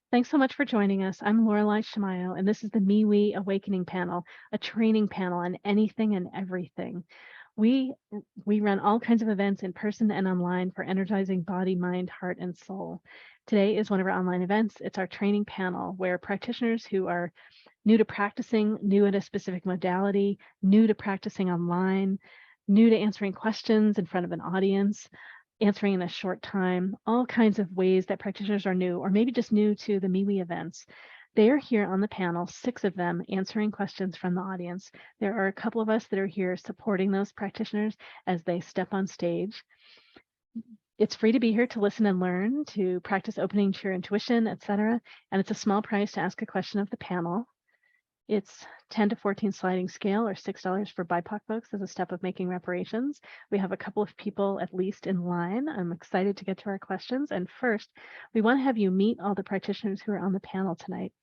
Thanks so much for joining us. I'm Laureli Shimayo, and this is the Me Awakening panel, a training panel on anything and everything. We run all kinds of events in person and online for energizing body, mind, heart, and soul. Today is one of our online events. It's our training panel where practitioners who are new to practicing, new at a specific modality, new to practicing online, new to answering questions in front of an audience, answering in a short time, all kinds of ways that practitioners are new, or maybe just new to the MeWe events. They are here on the panel, 6 of them, answering questions from the audience. There are a couple of us that are here supporting those practitioners as they step on stage. It's free to be here to listen and learn, to practice opening to your intuition, etc. And it's a small price to ask a question of the panel. It's 10 to 14 sliding scale, or $6 for BIPOC folks as a step of making reparations. We have a couple of people at least in line. I'm excited to get to our questions. And first, we want to have you meet all the practitioners who are on the panel tonight.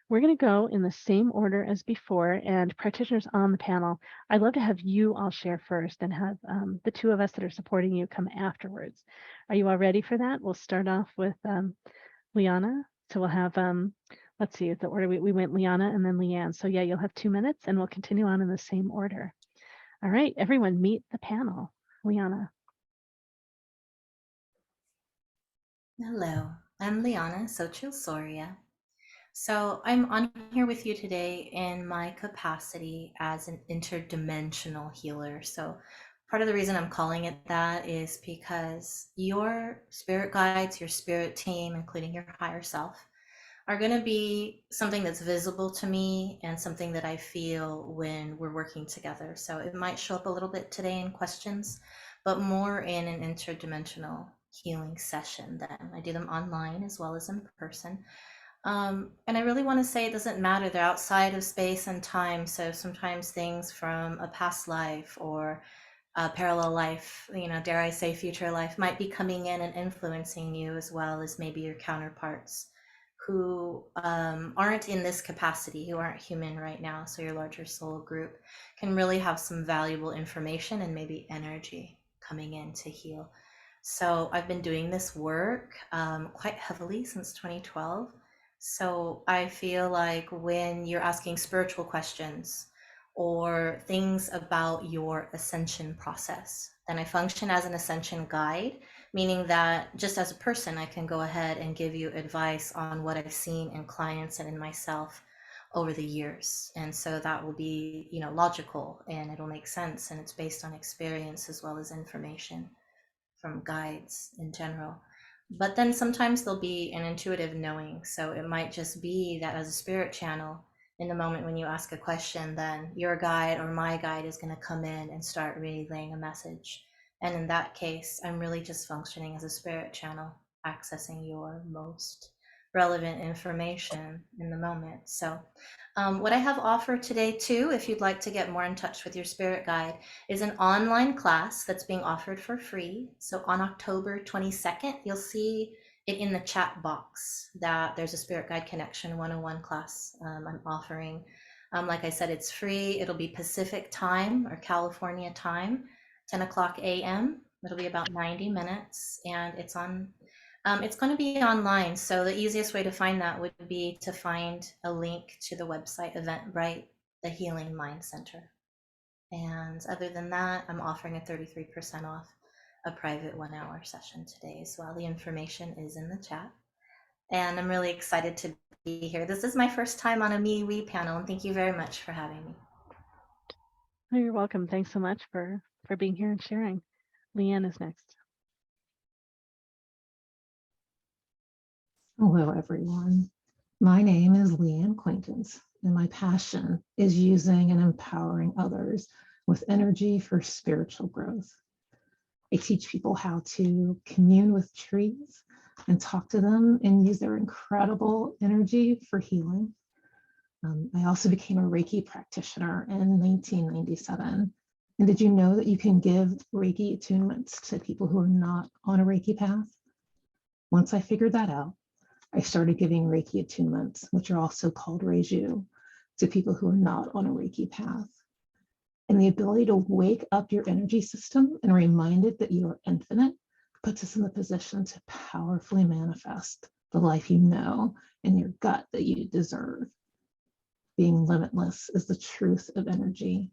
We're going to go in the same order as before, and practitioners on the panel, I'd love to have you all share first and have the 2 of us that are supporting you come afterwards. Are you all ready for that? We'll start off with Liana. So we'll have let's see, the order we went Liana and then Leanne. So yeah, you'll have 2 minutes and we'll continue on in the same order. All right, everyone meet the panel. Liana. Hello, I'm Liana, Xochitl Soria. So I'm on here with you today in my capacity as an interdimensional healer. So part of the reason I'm calling it that is because your spirit guides, your spirit team, including your higher self, are going to be something that's visible to me and something that I feel when we're working together. So it might show up a little bit today in questions, but more in an interdimensional healing session. Then I do them online as well as in person. And I really want to say it doesn't matter. They're outside of space and time. So sometimes things from a past life or a parallel life, dare I say future life, might be coming in and influencing you as well as maybe your counterparts who aren't in this capacity, who aren't human right now. So your larger soul group can really have some valuable information and maybe energy coming in to heal. So I've been doing this work quite heavily since 2012. So I feel like when you're asking spiritual questions or things about your ascension process, then I function as an ascension guide, meaning that just as a person, I can go ahead and give you advice on what I've seen in clients and in myself over the years. And so that will be, logical, and it'll make sense, and it's based on experience as well as information from guides in general. But then sometimes there'll be an intuitive knowing. So it might just be that as a spirit channel, in the moment when you ask a question, then your guide or my guide is going to come in and start relaying a message. And in that case, I'm really just functioning as a spirit channel, accessing your most relevant information in the moment. So what I have offered today too, if you'd like to get more in touch with your spirit guide, is an online class that's being offered for free. So on October 22nd, you'll see it in the chat box that there's a Spirit Guide Connection 101 class I'm offering. Like I said, it's free. It'll be Pacific time or California time, 10 o'clock a.m. It'll be about 90 minutes, and it's going to be online. So the easiest way to find that would be to find a link to the website Eventbrite, the Healing Mind Center. And other than that, I'm offering a 33% off a private 1-hour session today as well. The information is in the chat. And I'm really excited to be here. This is my first time on a MeWe panel, and thank you very much for having me. Oh, you're welcome. Thanks so much for being here and sharing. Leanne is next. Hello, everyone. My name is Leanne Quaintance, and my passion is using and empowering others with energy for spiritual growth. I teach people how to commune with trees and talk to them and use their incredible energy for healing. I also became a Reiki practitioner in 1997. And did you know that you can give Reiki attunements to people who are not on a Reiki path? Once I figured that out, I started giving Reiki attunements, which are also called Reiju, to people who are not on a Reiki path. And the ability to wake up your energy system and remind it that you are infinite puts us in the position to powerfully manifest the life you know in your gut that you deserve. Being limitless is the truth of energy.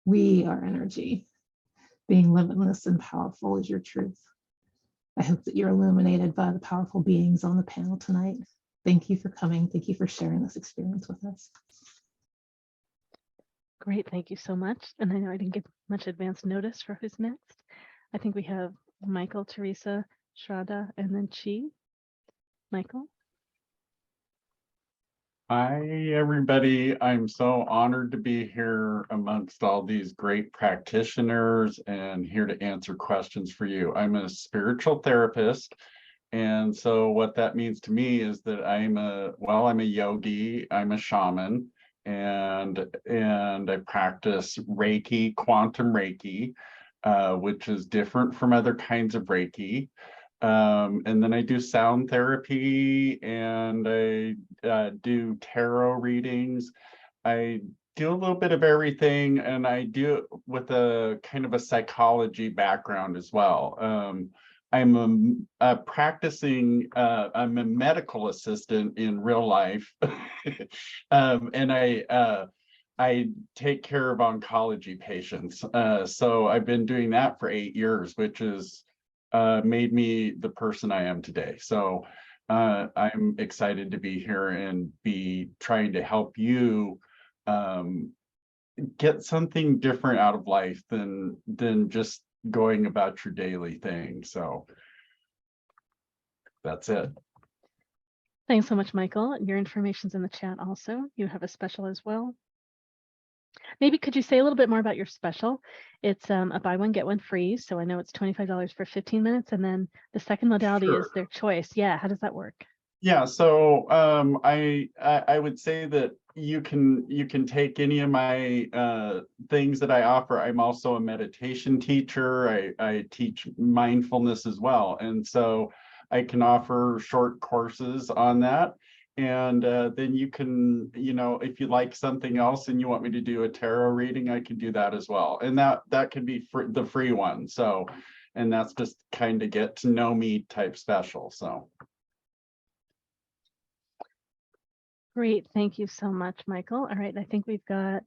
We are energy. Being limitless and powerful is your truth. I hope that you're illuminated by the powerful beings on the panel tonight. Thank you for coming. Thank you for sharing this experience with us. Great, thank you so much. And I know I didn't get much advance notice for who's next. I think we have Michael, Teresa, Shradha, and then Chi. Michael? Hi, everybody. I'm so honored to be here amongst all these great practitioners and here to answer questions for you. I'm a spiritual therapist. And so what that means to me is that I'm a yogi, I'm a shaman, and I practice Reiki, quantum Reiki, which is different from other kinds of Reiki. And then I do sound therapy, and I do tarot readings. I do a little bit of everything, and I do it with a kind of a psychology background as well. I'm a medical assistant in real life, and I take care of oncology patients. So I've been doing that for 8 years, which is made me the person I am today. So I'm excited to be here and be trying to help you get something different out of life than just going about your daily thing. So that's it. Thanks so much, Michael. Your information's in the chat also. You have a special as well. Maybe could you say a little bit more about your special? It's a buy one, get one free. So I know it's $25 for 15 minutes. And then the second modality is their choice. Yeah, how does that work? Yeah, so I would say that you can take any of my things that I offer. I'm also a meditation teacher. I teach mindfulness as well. And so I can offer short courses on that. And then you can, if you like something else and you want me to do a tarot reading, I can do that as well. And that can be the free one. So, and that's just kind of get to know me type special. So. Great, thank you so much, Michael. All right, I think we've got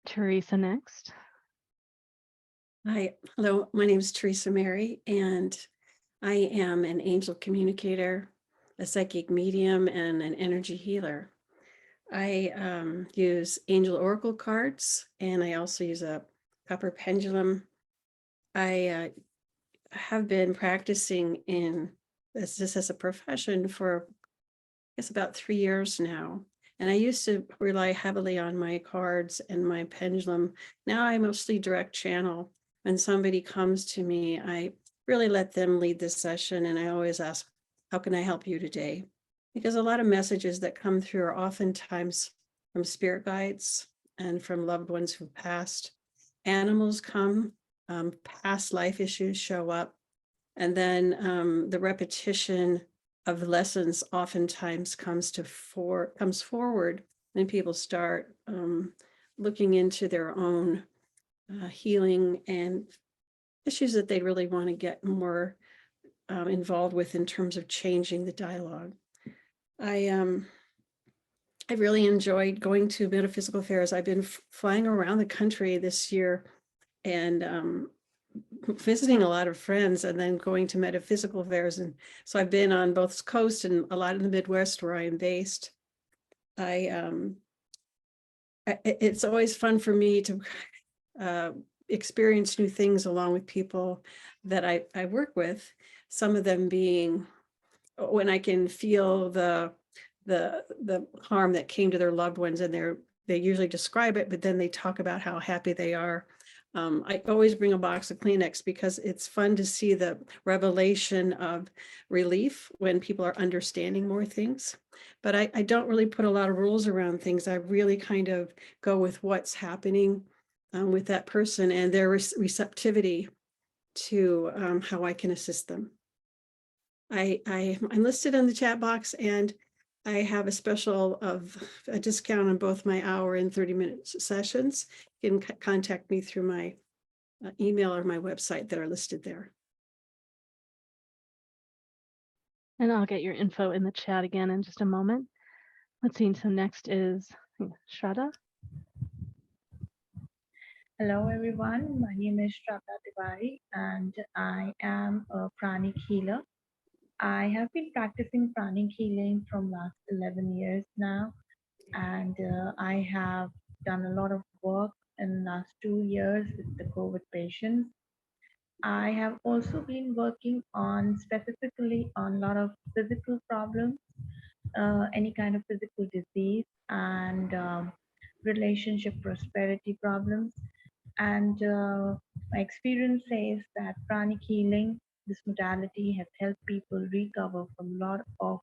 Teresa next. Hi, hello, my name is Teresa Mary, and I am an angel communicator, a psychic medium, and an energy healer. I use angel oracle cards, and I also use a copper pendulum. I have been practicing in this as a profession for, I guess, about 3 years now. And I used to rely heavily on my cards and my pendulum. Now I mostly direct channel. When somebody comes to me, I really let them lead the session. And I always ask, how can I help you today? Because a lot of messages that come through are oftentimes from spirit guides and from loved ones who passed. Animals come, past life issues show up. And then the repetition of lessons oftentimes comes forward when people start looking into their own healing and issues that they really want to get more involved with in terms of changing the dialogue. I really enjoyed going to metaphysical fairs. I've been flying around the country this year and visiting a lot of friends and then going to metaphysical fairs. And so I've been on both coasts and a lot in the Midwest where I am based. It's always fun for me to experience new things along with people that I work with. Some of them being when I can feel the harm that came to their loved ones, and they usually describe it, but then they talk about how happy they are. I always bring a box of Kleenex because it's fun to see the revelation of relief when people are understanding more things. But I don't really put a lot of rules around things. I really kind of go with what's happening with that person and their receptivity to how I can assist them. I'm listed in the chat box, and I have a special of a discount on both my hour and 30-minute sessions. You can contact me through my email or my website that are listed there. And I'll get your info in the chat again in just a moment. Let's see, so next is Shradha. Hello everyone, my name is Shradha and I am a Pranic healer. I have been practicing Pranic healing from last 11 years now, and I have done a lot of work in the last 2 years with the COVID patients. I have also been working on specifically on a lot of physical problems, any kind of physical disease and relationship prosperity problems. And my experience says that pranic healing, this modality, has helped people recover from a lot of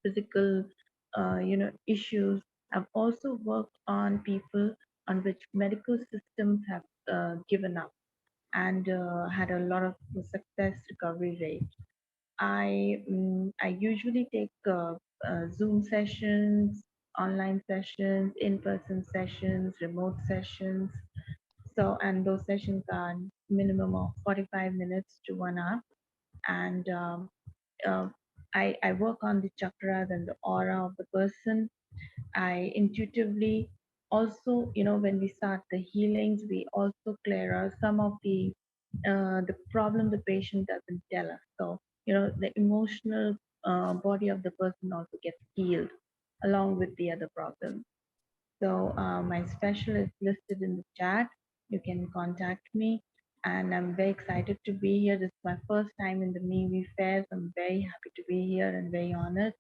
physical, issues. I've also worked on people on which medical systems have given up and had a lot of success recovery rate. I usually take Zoom sessions, online sessions, in-person sessions, remote sessions. So, and those sessions are minimum of 45 minutes to 1 hour. And uh, I work on the chakras and the aura of the person. I intuitively also, when we start the healings, we also clear out some of the problem the patient doesn't tell us. So, the emotional body of the person also gets healed along with the other problems. So my special is listed in the chat. You can contact me, and I'm very excited to be here. This is my first time in the MeWe Fairs. I'm very happy to be here and very honored.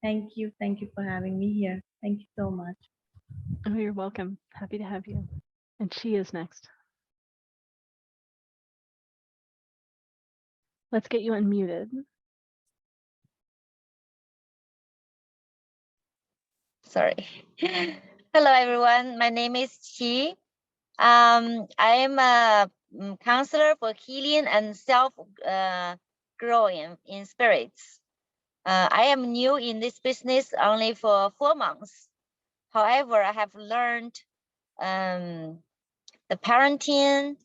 Thank you for having me here. Thank you so much. Oh, you're welcome. Happy to have you. And she is next. Let's get you unmuted. Sorry. Hello, everyone. My name is Chi. I am a counselor for healing and self-growing in spirits. I am new in this business only for 4 months. However, I have learned the parenting,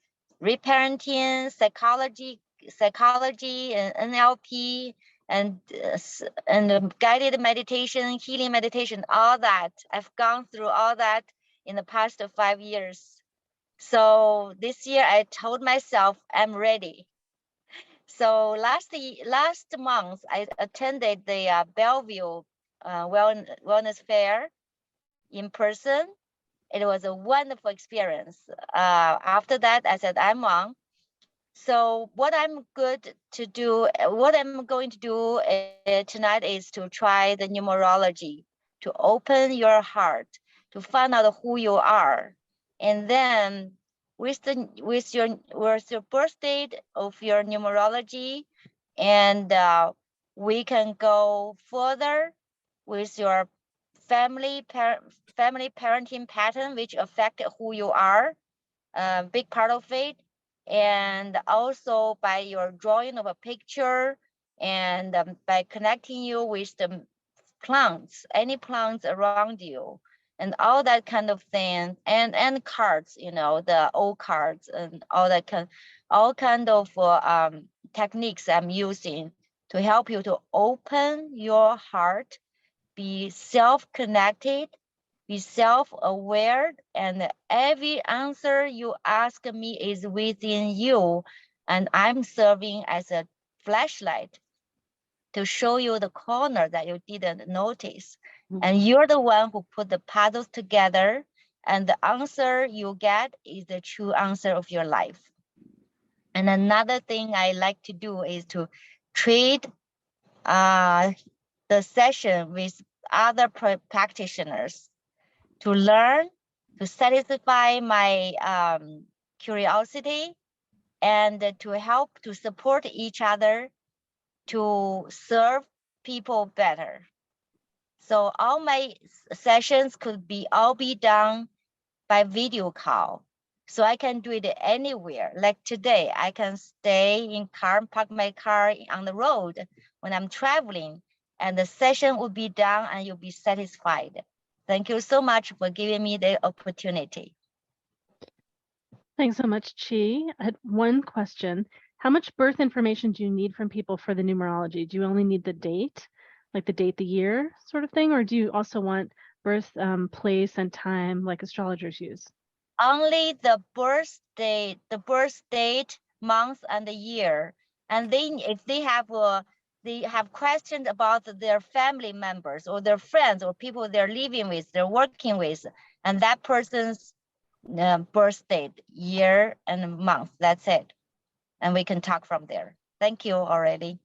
reparenting, psychology, and NLP, and guided meditation, healing meditation, all that. I've gone through all that in the past 5 years. So this year I told myself I'm ready. So last month I attended the Bellevue Wellness Fair in person. It was a wonderful experience. After that, I said, I'm on. So what I'm going to do tonight is to try the numerology, to open your heart, to find out who you are. And then with your birth date of your numerology, and we can go further with your family parenting pattern, which affect who you are, a big part of it. And also by your drawing of a picture, and by connecting you with the plants, any plants around you, and all that kind of thing, and cards, the old cards and all kind of techniques I'm using to help you to open your heart, be self-connected, be self-aware, and every answer you ask me is within you, and I'm serving as a flashlight to show you the corner that you didn't notice. And you're the one who put the puzzles together, and the answer you get is the true answer of your life. And another thing I like to do is to trade the session with other practitioners to learn, to satisfy my curiosity, and to help to support each other to serve people better. So all my sessions could all be done by video call. So I can do it anywhere. Like today, I can stay in car, park my car on the road when I'm traveling, and the session will be done and you'll be satisfied. Thank you so much for giving me the opportunity. Thanks so much, Chi. I had one question. How much birth information do you need from people for the numerology? Do you only need the date, like the date, the year sort of thing? Or do you also want birth place and time like astrologers use? Only the birth date, month, and the year. And then if they have questions about their family members or their friends or people they're living with, they're working with, and that person's birth date, year, and month. That's it. And we can talk from there. Thank you already.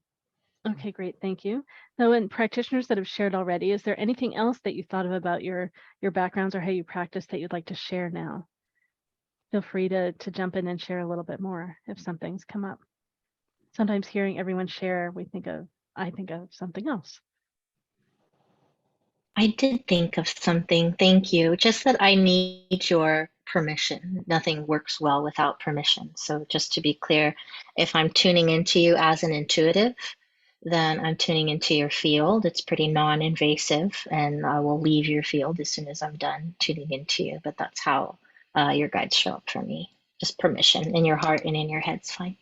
Okay, great. Thank you. So, in practitioners that have shared already, is there anything else that you thought of about your backgrounds or how you practice that you'd like to share now? Feel free to jump in and share a little bit more if something's come up. Sometimes hearing everyone share, I think of something else. I did think of something, thank you. Just that I need your permission. Nothing works well without permission. So just to be clear, if I'm tuning into you as an intuitive, then I'm tuning into your field. It's pretty non-invasive, and I will leave your field as soon as I'm done tuning into you. But that's how your guides show up for me. Just permission in your heart and in your head's fine.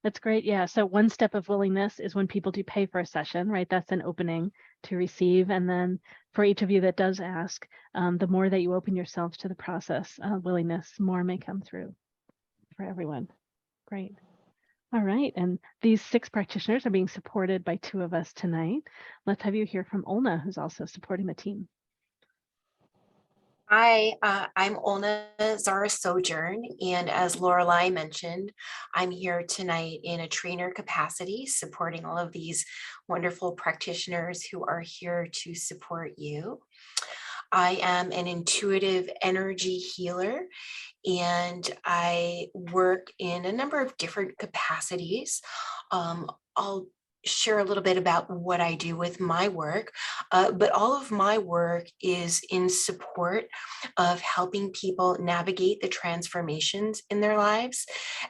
That's great. Yeah. So one step of willingness is when people do pay for a session, right? That's an opening to receive. And then for each of you that does ask, the more that you open yourselves to the process, willingness, more may come through for everyone. Great. All right. And these 6 practitioners are being supported by 2 of us tonight. Let's have you hear from Olna, who's also supporting the team. Hi, I'm Olna Xara Sojourn, and as Laureli mentioned, I'm here tonight in a trainer capacity, supporting all of these wonderful practitioners who are here to support you. I am an intuitive energy healer, and I work in a number of different capacities. I'll share a little bit about what I do with my work, but all of my work is in support of helping people navigate the transformations in their lives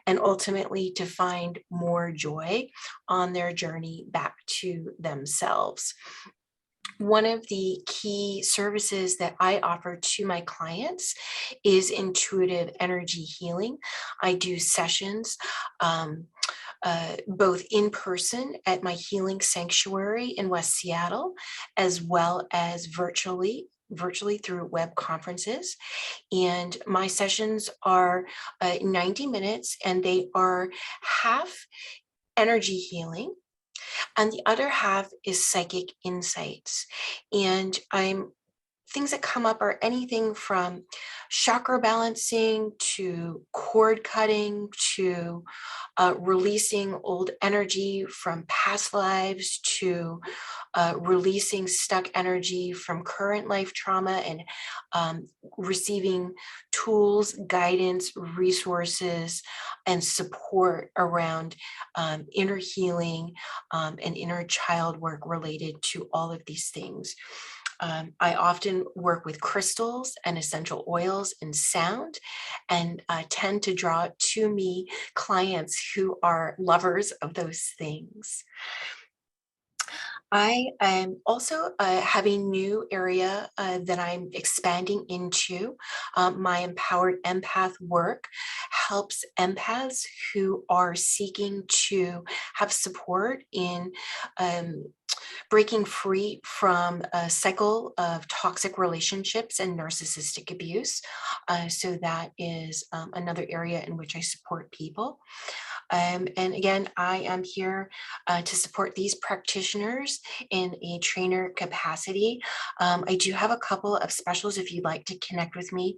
and ultimately to find more joy on their journey back to themselves. One of the key services that I offer to my clients is intuitive energy healing. I do sessions both in person at my healing sanctuary in West Seattle, as well as virtually through web conferences. And my sessions are 90 minutes, and they are half energy healing and the other half is psychic insights. And things that come up are anything from chakra balancing to cord cutting to releasing old energy from past lives to releasing stuck energy from current life trauma and receiving tools, guidance, resources, and support around inner healing and inner child work related to all of these things. I often work with crystals and essential oils and sound, and tend to draw to me clients who are lovers of those things. I am also have a new area that I'm expanding into. My empowered empath work helps empaths who are seeking to have support in breaking free from a cycle of toxic relationships and narcissistic abuse. So that is another area in which I support people. And again, I am here to support these practitioners in a trainer capacity. I do have a couple of specials if you'd like to connect with me.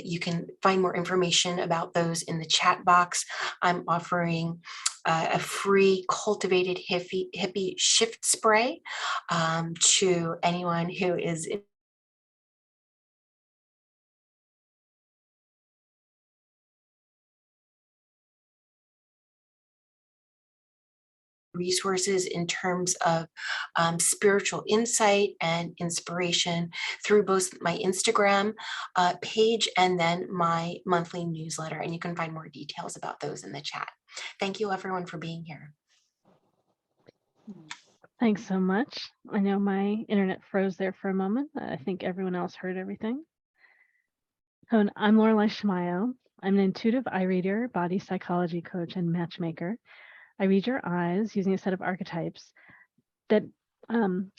You can find more information about those in the chat box. I'm offering a free cultivated hippie shift spray to anyone who is resources in terms of spiritual insight and inspiration through both my Instagram page and then my monthly newsletter. And you can find more details about those in the chat. Thank you everyone for being here. Thanks so much. I know my internet froze there for a moment. I think everyone else heard everything. So I'm Laureli Shimayo. I'm an intuitive eye reader, body psychology coach, and matchmaker. I read your eyes using a set of archetypes that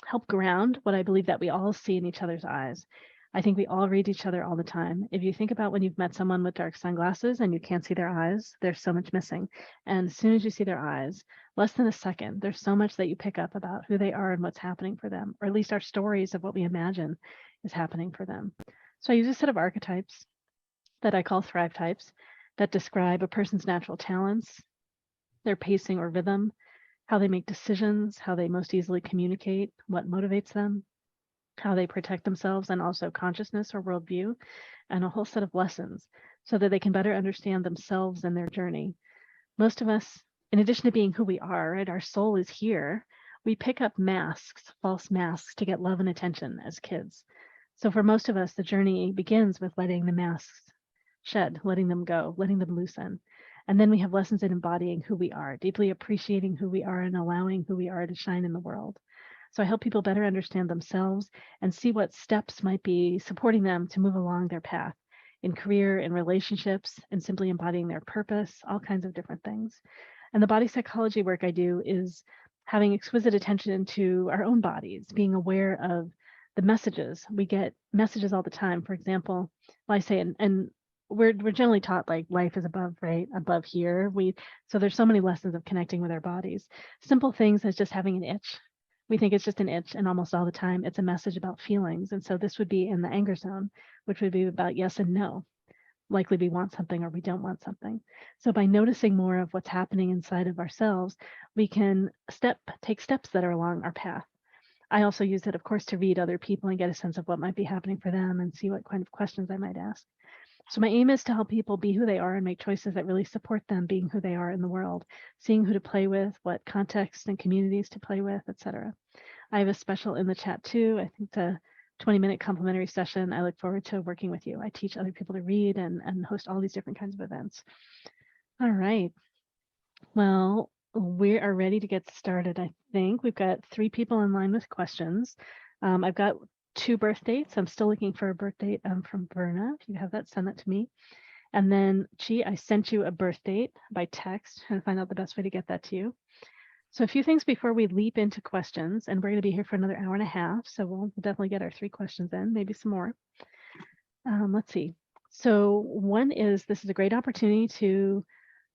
help ground what I believe that we all see in each other's eyes. I think we all read each other all the time. If you think about when you've met someone with dark sunglasses and you can't see their eyes, there's so much missing. And as soon as you see their eyes, less than a second, there's so much that you pick up about who they are and what's happening for them, or at least our stories of what we imagine is happening for them. So I use a set of archetypes that I call thrive types that describe a person's natural talents, their pacing or rhythm, how they make decisions, how they most easily communicate, what motivates them, how they protect themselves, and also consciousness or worldview, and a whole set of lessons so that they can better understand themselves and their journey. Most of us, in addition to being who we are, right, our soul is here, we pick up masks, false masks, to get love and attention as kids. So for most of us, the journey begins with letting the masks shed, letting them go, letting them loosen. And then we have lessons in embodying who we are, deeply appreciating who we are and allowing who we are to shine in the world. So I help people better understand themselves and see what steps might be supporting them to move along their path in career, in relationships, and simply embodying their purpose, all kinds of different things. And the body psychology work I do is having exquisite attention to our own bodies, being aware of the messages. We get messages all the time. For example, I say, and we're generally taught like life is above, right? Above here. So there's so many lessons of connecting with our bodies. Simple things as just having an itch. We think it's just an itch, and almost all the time it's a message about feelings. And so this would be in the anger zone, which would be about yes and no. Likely we want something or we don't want something. So by noticing more of what's happening inside of ourselves, we can take steps that are along our path. I also use it, of course, to read other people and get a sense of what might be happening for them and see what kind of questions I might ask. So my aim is to help people be who they are and make choices that really support them being who they are in the world, seeing who to play with, what contexts and communities to play with, etc. I have a special in the chat too. I think it's a 20-minute complimentary session. I look forward to working with you. I teach other people to read and host all these different kinds of events. All right. Well, we are ready to get started. I think we've got 3 people in line with questions. I've got 2 birth dates. I'm still looking for a birth date from Verna. If you have that, send that to me. And then, Chi, I sent you a birth date by text, trying to find out the best way to get that to you. So a few things before we leap into questions, and we're going to be here for another hour and a half. So we'll definitely get our 3 questions in, maybe some more. Let's see. So one is, this is a great opportunity to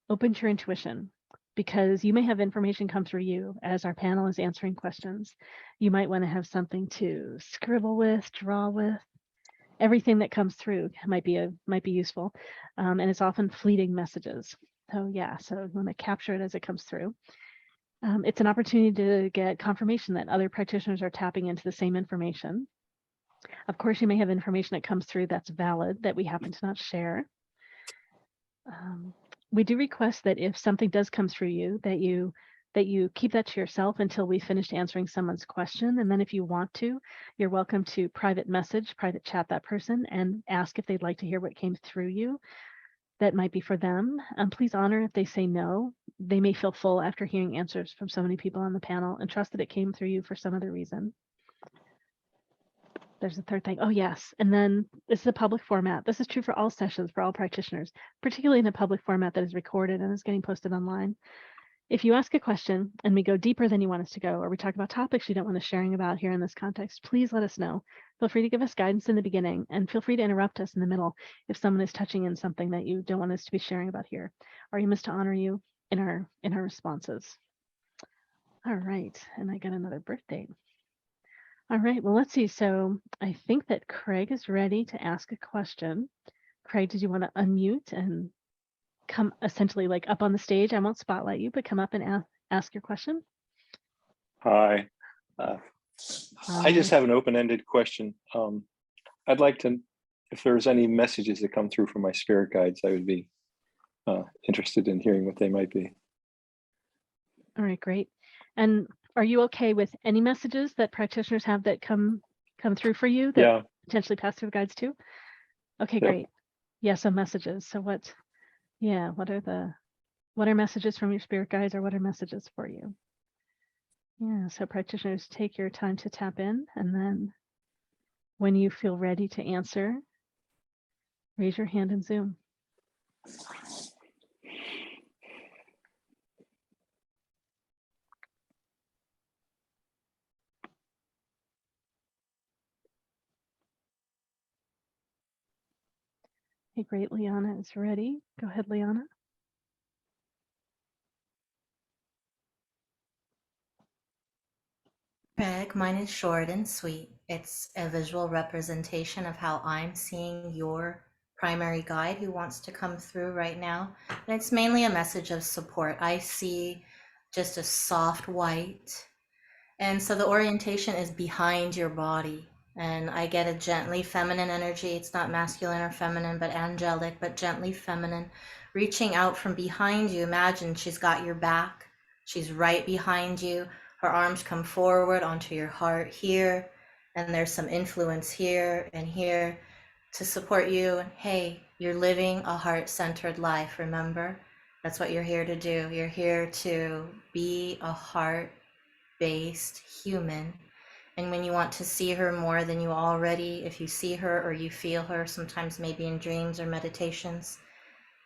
open to your intuition, because you may have information come through you as our panel is answering questions. You might want to have something to scribble with, draw with. Everything that comes through might be useful, and it's often fleeting messages. So yeah, so you want to capture it as it comes through. It's an opportunity to get confirmation that other practitioners are tapping into the same information. Of course, you may have information that comes through that's valid that we happen to not share. We do request that if something does come through you, that you keep that to yourself until we finished answering someone's question. And then if you want to, you're welcome to private chat that person and ask if they'd like to hear what came through you. That might be for them. Please honor if they say no. They may feel full after hearing answers from so many people on the panel, and trust that it came through you for some other reason. There's a third thing. Oh, yes. And then this is a public format. This is true for all sessions, for all practitioners, particularly in a public format that is recorded and is getting posted online. If you ask a question and we go deeper than you want us to go, or we talk about topics you don't want us sharing about here in this context, please let us know. Feel free to give us guidance in the beginning, and feel free to interrupt us in the middle if someone is touching in something that you don't want us to be sharing about here. Our aim is to honor you in our responses. All right, and I got another birth date. All right, well, let's see. So I think that Craig is ready to ask a question. Craig, did you want to unmute and come essentially like up on the stage? I won't spotlight you, but come up and ask your question. Hi. I just have an open-ended question. I'd like to, if there's any messages that come through from my spirit guides, I would be interested in hearing what they might be. All right, great. And are you okay with any messages that practitioners have that come through for you that potentially pass through the guides too? Okay, great. Yeah, so messages. So what are messages from your spirit guides, or what are messages for you? Yeah, so practitioners, take your time to tap in, and then when you feel ready to answer, raise your hand in Zoom. Okay, great. Liana is ready. Go ahead, Liana. Craig, mine is short and sweet. It's a visual representation of how I'm seeing your primary guide who wants to come through right now. And it's mainly a message of support. I see just a soft white. And so the orientation is behind your body. And I get a gently feminine energy. It's not masculine or feminine, but angelic, but gently feminine. Reaching out from behind you. Imagine she's got your back. She's right behind you. Her arms come forward onto your heart here. And there's some influence here and here to support you. Hey, you're living a heart-centered life, remember? That's what you're here to do. You're here to be a heart-based human. And when you want to see her more than you already, if you see her or you feel her, sometimes maybe in dreams or meditations,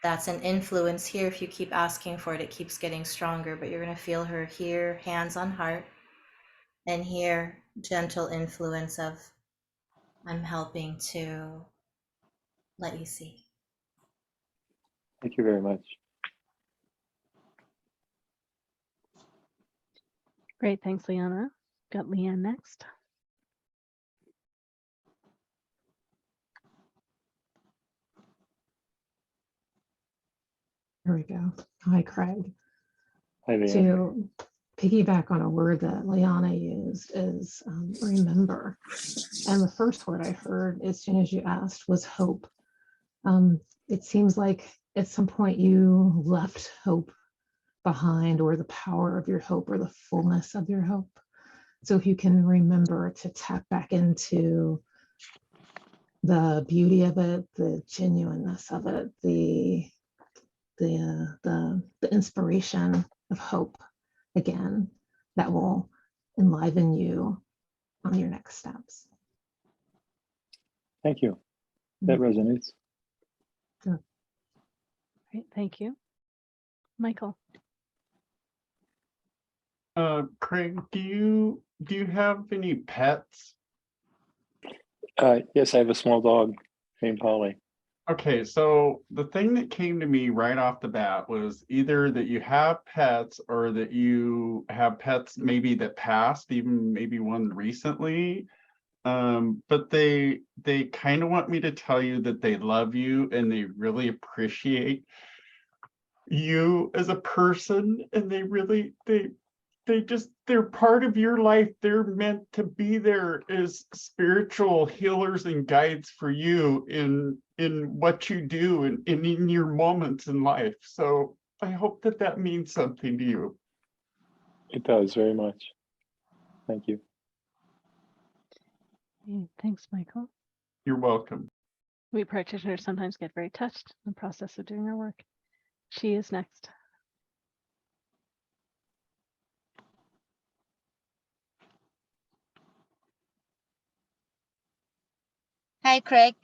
that's an influence here. If you keep asking for it, it keeps getting stronger, but you're going to feel her here, hands on heart, and here, gentle influence of, I'm helping to let you see. Thank you very much. Great. Thanks, Liana. Got Leanne next. Here we go. Hi, Craig. Hi, Leanne. To piggyback on a word that Liana used is remember. And the first word I heard as soon as you asked was hope. It seems like at some point you left hope behind, or the power of your hope, or the fullness of your hope. So if you can remember to tap back into the beauty of it, the genuineness of it, the inspiration of hope again, that will enliven you on your next steps. Thank you. That resonates. Good. Great. Thank you. Michael. Craig, do you have any pets? Yes, I have a small dog named Holly. Okay, so the thing that came to me right off the bat was either that you have pets or that you have pets maybe that passed, even maybe one recently. But they kind of want me to tell you that they love you and they really appreciate you as a person, and they're part of your life. They're meant to be there as spiritual healers and guides for you in what you do and in your moments in life. So I hope that means something to you. It does very much. Thank you. Thanks, Michael. You're welcome. We practitioners sometimes get very touched in the process of doing our work. She is next. Hi, Craig.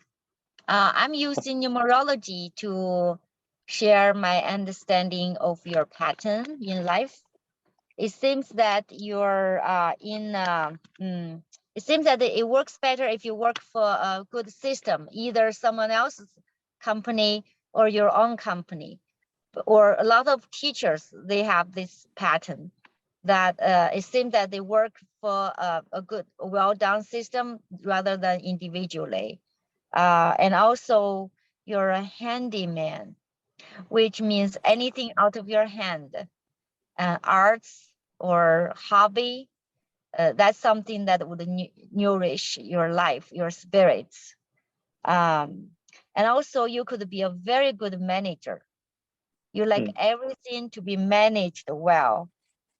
I'm using numerology to share my understanding of your pattern in life. It seems that you're it seems that it works better if you work for a good system, either someone else's company or your own company. Or a lot of teachers, they have this pattern that it seems that they work for a good, well-done system rather than individually. And also you're a handyman, which means anything out of your hand, arts or hobby, that's something that would nourish your life, your spirits. And also you could be a very good manager. You like everything to be managed well.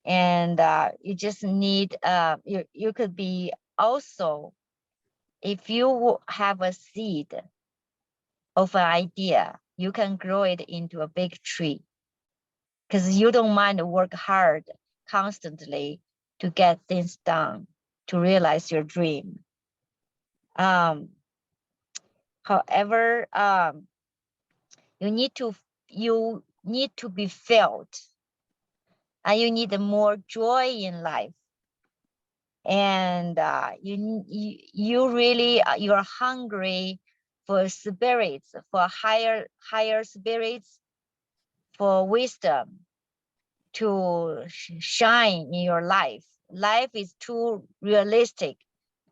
And you just need, you could be also, if you have a seed of an idea, you can grow it into a big tree, because you don't mind to work hard constantly to get things done, to realize your dream. However, You need to be felt, and you need more joy in life. And you really you're hungry for spirits, for higher spirits, for wisdom to shine in your life. Life is too realistic,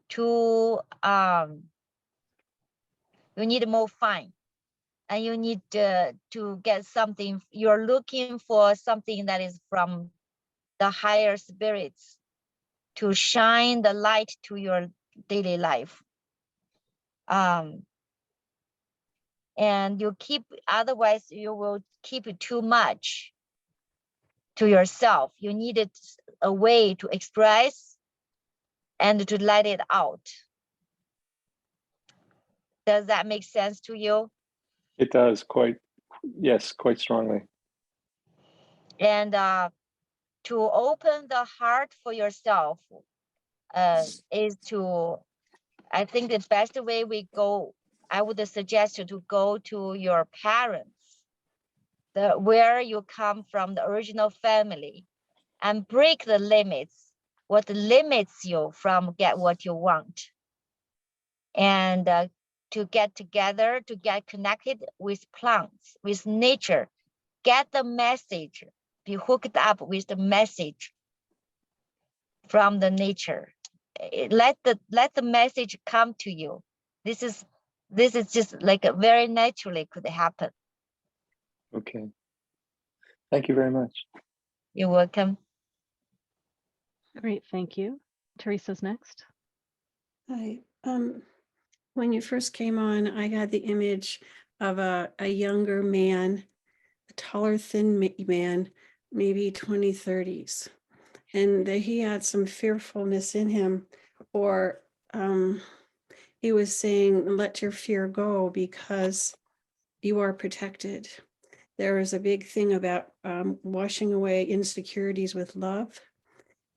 too you need more fun, and you need to get something. You're looking for something that is from the higher spirits to shine the light to your daily life. And you keep, otherwise you will keep it too much to yourself. You needed a way to express and to let it out. Does that make sense to you? It does, quite, yes, quite strongly. And to open the heart for yourself is to, I think the best way we go, I would suggest you to go to your parents, where you come from, the original family, and break the limits, what limits you from get what you want. And to get together, to get connected with plants, with nature, get the message, be hooked up with the message from the nature. Let the message come to you. This is just like a very naturally could happen. Okay. Thank you very much. You're welcome. Great, thank you. Teresa's next. Hi. When you first came on, I got the image of a younger man, a taller, thin man, maybe 20s, 30s, and that he had some fearfulness in him, or he was saying, let your fear go because you are protected. There is a big thing about washing away insecurities with love,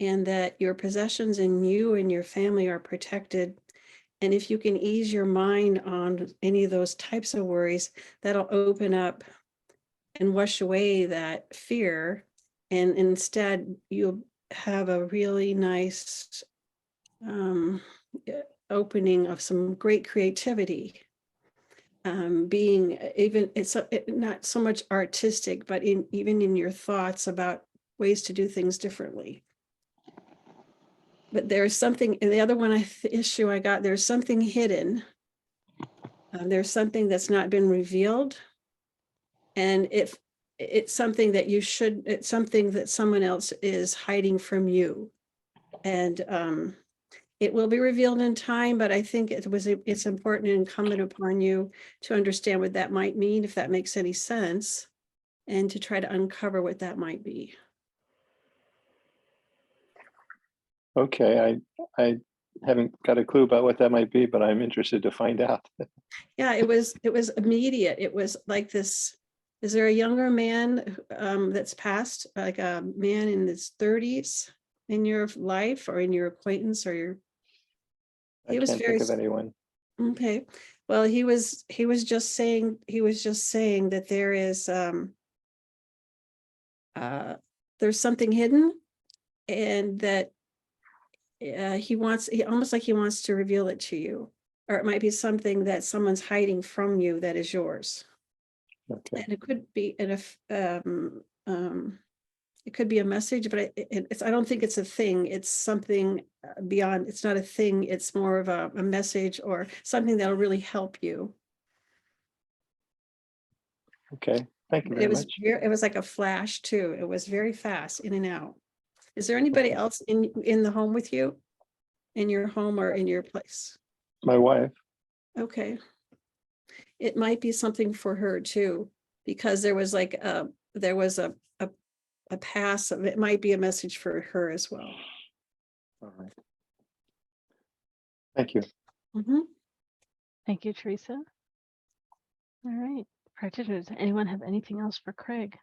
and that your possessions and you and your family are protected. And if you can ease your mind on any of those types of worries, that'll open up and wash away that fear. And instead, you'll have a really nice opening of some great creativity. Being even, it's not so much artistic, but even in your thoughts about ways to do things differently. But there's something, and the other one issue I got, there's something hidden. There's something that's not been revealed. And if it's something that it's something that someone else is hiding from you. And it will be revealed in time, but I think it's important and incumbent upon you to understand what that might mean, if that makes any sense, and to try to uncover what that might be. Okay, I haven't got a clue about what that might be, but I'm interested to find out. Yeah, it was immediate. It was like this. Is there a younger man that's passed, like a man in his 30s in your life or in your acquaintance or your? I can't think of anyone. Okay. Well, he was just saying that there is there's something hidden, and that he almost like he wants to reveal it to you, or it might be something that someone's hiding from you that is yours. Okay. And it could be, and if it could be a message, but I don't think it's a thing. It's something beyond. It's not a thing. It's more of a message or something that'll really help you. Okay. Thank you very much. It was like a flash too. It was very fast, in and out. Is there anybody else in the home with you, in your home or in your place? My wife. Okay. It might be something for her too, because there was like a pass of it. Might be a message for her as well. All right. Thank you. Mm-hmm. Thank you, Teresa. All right, practitioners, anyone have anything else for Craig?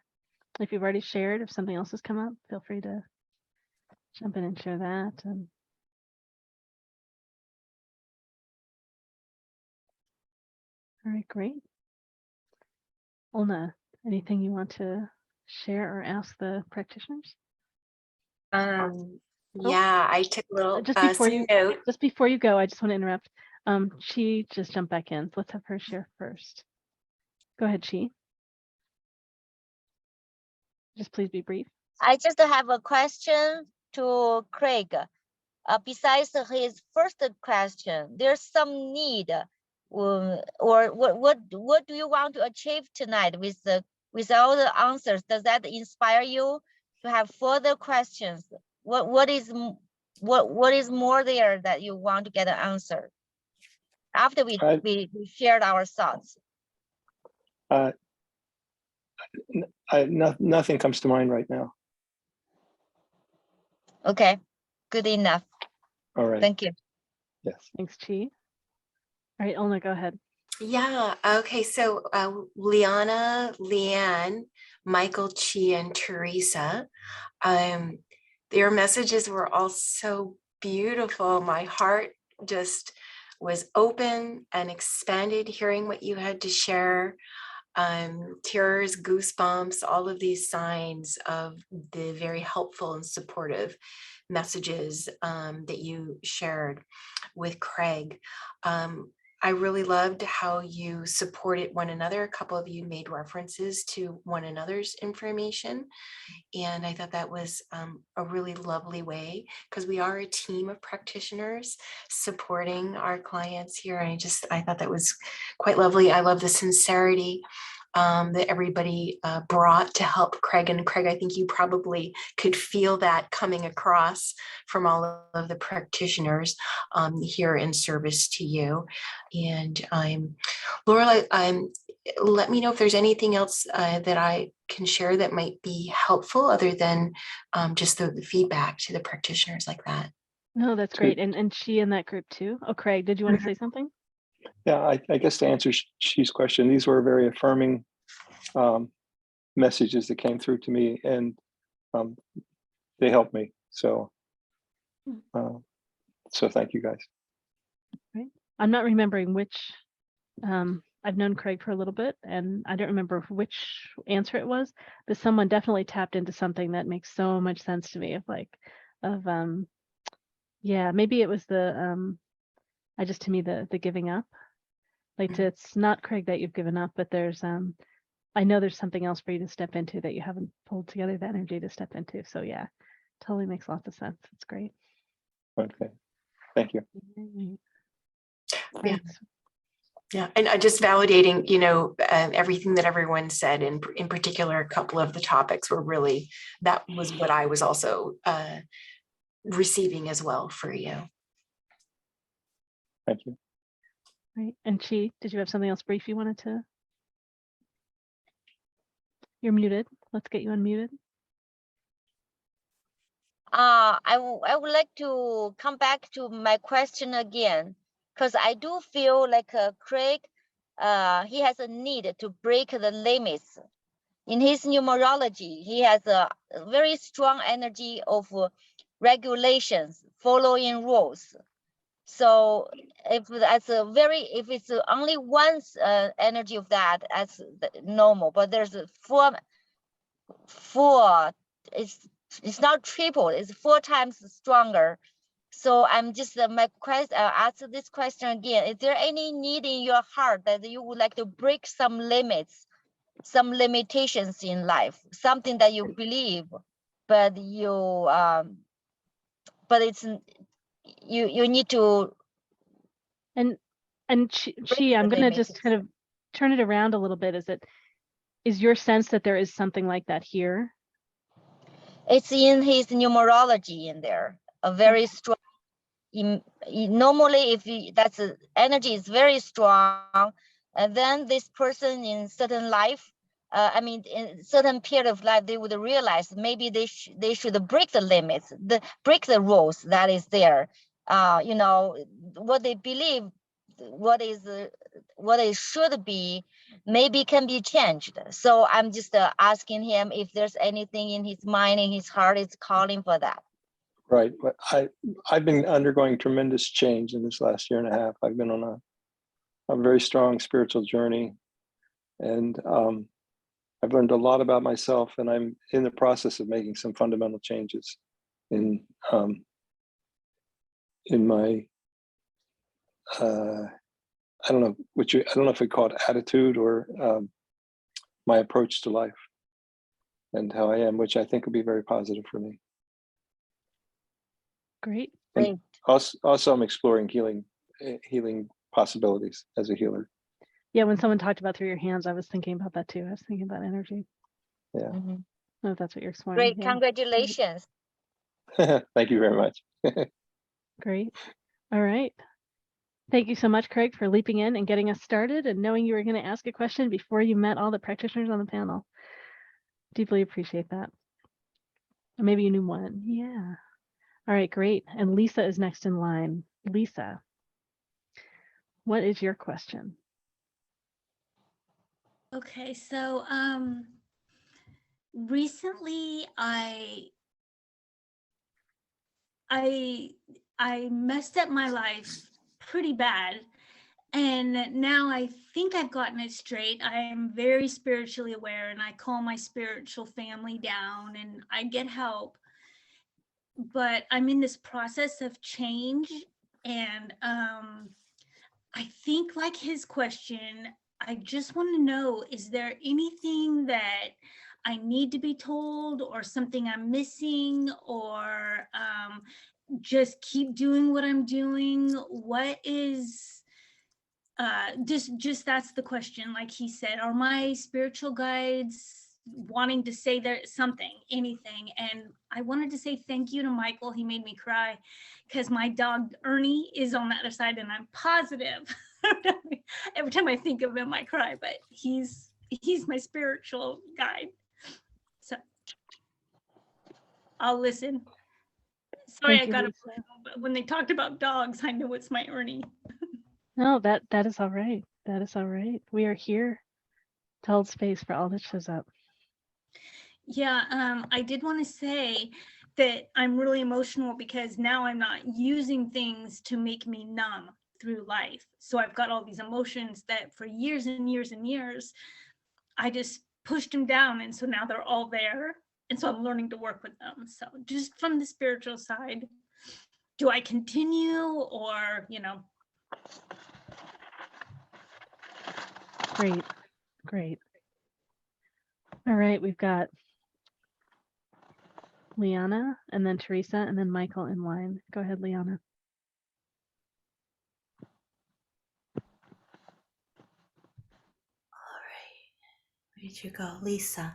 If you've already shared, if something else has come up, feel free to jump in and share that. All right, great. Olna, anything you want to share or ask the practitioners? Yeah, I took a little Just before some note. just before you go, I just want to interrupt. She just jumped back in. So let's have her share first. Go ahead, Chi. Just please be brief. I just have a question to Craig. Besides his first question, there's some need, or what do you want to achieve tonight with all the answers? Does that inspire you to have further questions? What is more there that you want to get an answer after we shared our thoughts? Nothing comes to mind right now. Okay, good enough. All right. Thank you. Yes. Thanks, Chi. All right, Olna, go ahead. Yeah, okay, so Liana, Leanne, Michael, Chi, and Teresa, their messages were all so beautiful. My heart just was open and expanded hearing what you had to share. Tears, goosebumps, all of these signs of the very helpful and supportive messages that you shared with Craig. I really loved how you supported one another. A couple of you made references to one another's information. And I thought that was a really lovely way, because we are a team of practitioners supporting our clients here. And I thought that was quite lovely. I love the sincerity that everybody brought to help Craig. And Craig, I think you probably could feel that coming across from all of the practitioners here in service to you. And Laureli, let me know if there's anything else that I can share that might be helpful other than just the feedback to the practitioners like that. No, that's great. And she in that group too. Oh, Craig, did you want to say something? Yeah, I guess to answer Chi's question, these were very affirming messages that came through to me, and they helped me. So, so thank you guys. Right. I'm not remembering which. I've known Craig for a little bit, and I don't remember which answer it was, but someone definitely tapped into something that makes so much sense to me. Yeah, maybe it was the to me the giving up. Like it's not Craig that you've given up, but there's I know there's something else for you to step into that you haven't pulled together the energy to step into. So yeah, totally makes lots of sense. It's great. Okay, thank you. Yeah. Yeah, and just validating, everything that everyone said, and in particular, a couple of the topics were really, that was what I was also receiving as well for you. Thank you. Right, and Chi, did you have something else brief you wanted to? You're muted. Let's get you unmuted. I would like to come back to my question again, because I do feel like Craig, he has a need to break the limits. In his numerology, he has a very strong energy of regulations, following rules. So if it's only one energy of that, that's normal. But there's four. It's not triple. It's 4 times stronger. So I'm just ask this question again. Is there any need in your heart that you would like to break some limits, some limitations in life, something that you believe, but you need to. And Chi, I'm gonna just kind of turn it around a little bit. Is your sense that there is something like that here? It's in his numerology in there, a very strong. Normally, if that's energy is very strong, and then this person in certain life, in certain period of life, they would realize maybe they should break the limits, break the rules that is there. What they believe, what it should be, maybe can be changed. So I'm just asking him if there's anything in his mind, in his heart, is calling for that. Right, but I've been undergoing tremendous change in this last year and a half. I've been on a very strong spiritual journey, and I've learned a lot about myself, and I'm in the process of making some fundamental changes in my I don't know if we call it attitude or my approach to life and how I am, which I think will be very positive for me. Great. And also, I'm exploring healing possibilities as a healer. Yeah, when someone talked about through your hands, I was thinking about that too. I was thinking about energy. Yeah. I don't know if that's what you're exploring. Great, Yeah. congratulations. Thank you very much. Great. All right. Thank you so much, Craig, for leaping in and getting us started and knowing you were going to ask a question before you met all the practitioners on the panel. Deeply appreciate that. Or maybe you knew one. Yeah. All right, great. And Lisa is next in line. Lisa, what is your question? Okay, so recently I messed up my life pretty bad, and now I think I've gotten it straight. I am very spiritually aware, and I calm my spiritual family down and I get help. But I'm in this process of change, and I think, like his question, I just want to know, is there anything that I need to be told or something I'm missing, or just keep doing what I'm doing? What is, just that's the question. Like he said, are my spiritual guides wanting to say there something, anything? And I wanted to say thank you to Michael. He made me cry because my dog Ernie is on the other side, and I'm positive every time I think of him I cry, but he's my spiritual guide. So I'll listen. Sorry, Thank you, Lisa. but when they talked about dogs, I know it's my Ernie. No, that is all right. That is all right. We are here to hold space for all that shows up. Yeah, I did want to say that I'm really emotional because now I'm not using things to make me numb through life. So I've got all these emotions that for years and years and years, I just pushed them down. And so now they're all there. And so I'm learning to work with them. So just from the spiritual side, do I continue or, Great, great. All right, we've got Liana and then Teresa and then Michael in line. Go ahead, Liana. All right, where'd you go, Lisa?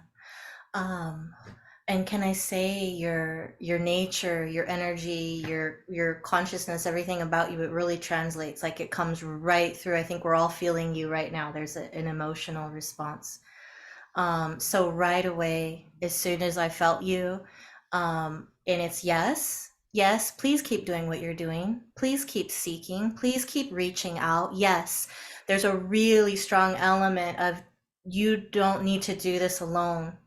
And can I say your nature, your energy, your consciousness, everything about you, it really translates, like it comes right through. I think we're all feeling you right now. There's an emotional response. So right away, as soon as I felt you, and it's yes, please keep doing what you're doing. Please keep seeking. Please keep reaching out. Yes, there's a really strong element of you don't need to do this alone.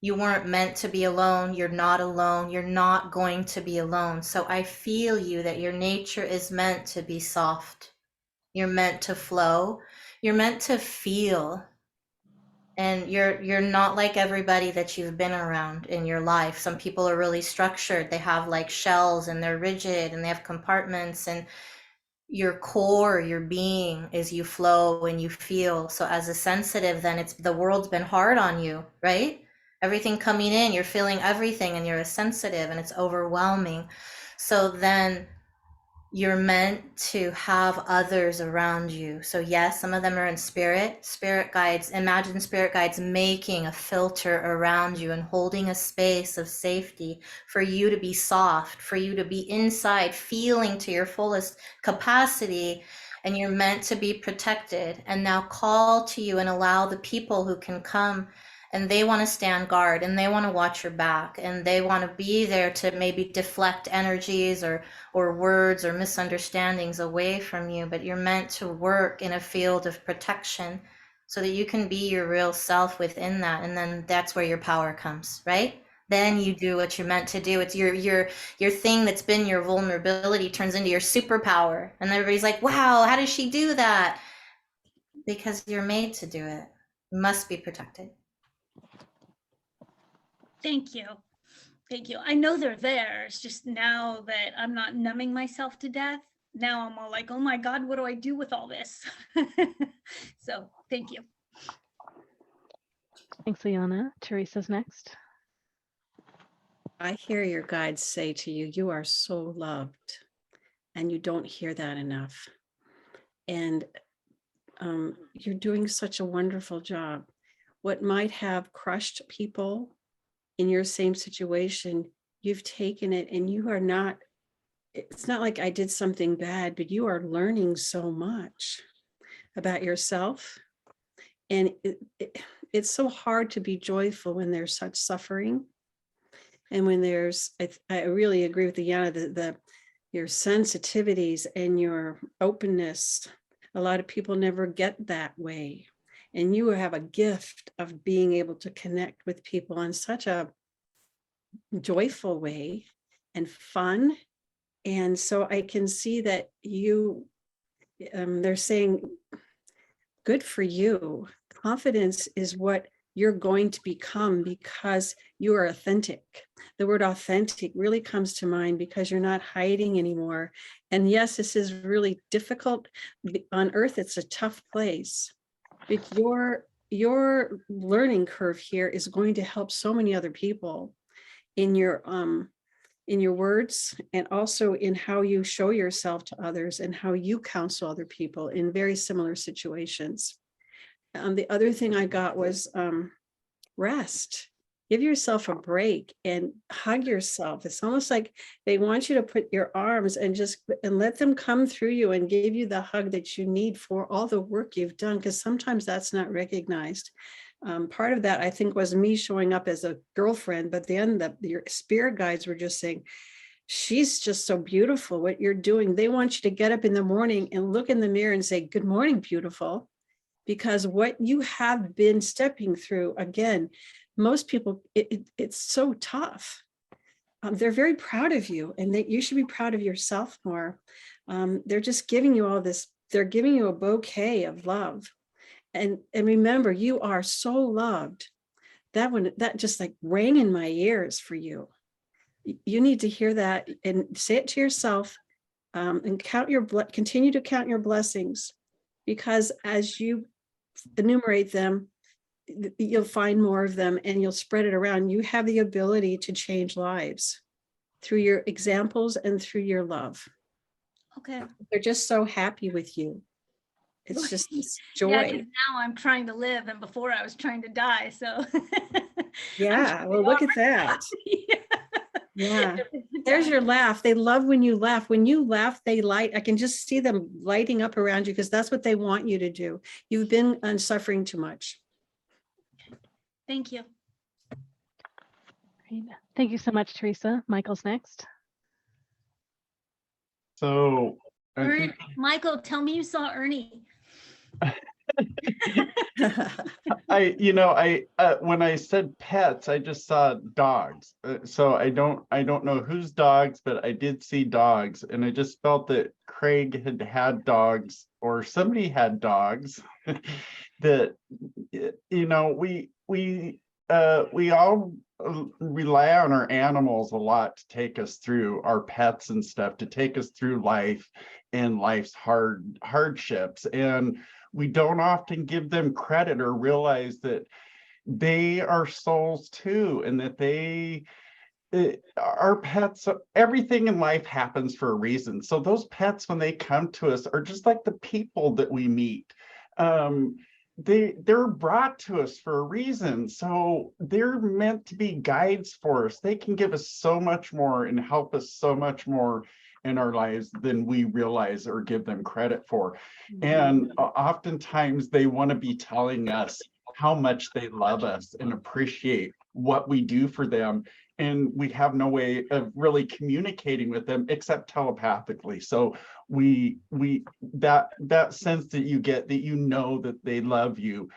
You weren't meant to be alone. You're not alone. You're not going to be alone. So I feel you that your nature is meant to be soft. You're meant to flow. You're meant to feel. And you're not like everybody that you've been around in your life. Some people are really structured. They have like shells and they're rigid and they have compartments, and your core, your being is you flow and you feel. So as a sensitive, then it's the world's been hard on you, right? Everything coming in, you're feeling everything, and you're a sensitive and it's overwhelming. So then you're meant to have others around you. So yes, some of them are in spirit guides. Imagine spirit guides making a filter around you and holding a space of safety for you to be soft, for you to be inside, feeling to your fullest capacity. And you're meant to be protected. And now call to you and allow the people who can come, and they want to stand guard and they want to watch your back, and they want to be there to maybe deflect energies or words or misunderstandings away from you. But you're meant to work in a field of protection so that you can be your real self within that. And then that's where your power comes, right? Then you do what you're meant to do. It's your thing that's been your vulnerability turns into your superpower. And everybody's like, wow, how does she do that? Because you're made to do it. You must be protected. Thank you. Thank you. I know they're there. It's just now that I'm not numbing myself to death. Now I'm all like, oh my God, what do I do with all this? So thank you. Thanks, Liana. Teresa's next. I hear your guides say to you, you are so loved, and you don't hear that enough. And you're doing such a wonderful job. What might have crushed people in your same situation, you've taken it, and you are not, it's not like I did something bad, but you are learning so much about yourself. And it's so hard to be joyful when there's such suffering. And when there's, I really agree with Liana, your sensitivities and your openness, a lot of people never get that way. And you have a gift of being able to connect with people in such a joyful way and fun. And so I can see that you, they're saying, good for you. Confidence is what you're going to become because you are authentic. The word authentic really comes to mind because you're not hiding anymore. And yes, this is really difficult. On earth, it's a tough place. But your learning curve here is going to help so many other people in your words, and also in how you show yourself to others and how you counsel other people in very similar situations. The other thing I got was rest. Give yourself a break and hug yourself. It's almost like they want you to put your arms and let them come through you and give you the hug that you need for all the work you've done, because sometimes that's not recognized. Part of that, I think, was me showing up as a girlfriend, but then your spirit guides were just saying, she's just so beautiful, what you're doing. They want you to get up in the morning and look in the mirror and say, good morning, beautiful. Because what you have been stepping through, again, most people, it's so tough. They're very proud of you, and that you should be proud of yourself more. They're just giving you all this, they're giving you a bouquet of love. And remember, you are so loved. That just like rang in my ears for you. You need to hear that and say it to yourself, and continue to count your blessings, because as you enumerate them, you'll find more of them and you'll spread it around. You have the ability to change lives through your examples and through your love. Okay. They're just so happy with you. It's just joy. Yeah, 'cause now I'm trying to live, and before I was trying to die. So yeah, well, look at that. Yeah. There's your laugh. They love when you laugh. When you laugh, they light. I can just see them lighting up around you, because that's what they want you to do. You've been suffering too much. Thank you. Great. Thank you so much, Teresa. Michael's next. So Michael, tell me you saw Ernie. When I said pets, I just saw dogs. So I don't know whose dogs, but I did see dogs, and I just felt that Craig had dogs, or somebody had dogs. That we all rely on our animals a lot to take us through, our pets and stuff, to take us through life and life's hardships, and we don't often give them credit or realize that they are souls too, and that our pets, everything in life happens for a reason. So those pets, when they come to us, are just like the people that we meet. They're brought to us for a reason. So they're meant to be guides for us. They can give us so much more and help us so much more in our lives than we realize or give them credit for. And oftentimes they want to be telling us how much they love us and appreciate what we do for them. And we have no way of really communicating with them except telepathically. So that sense that you get, that that they love you,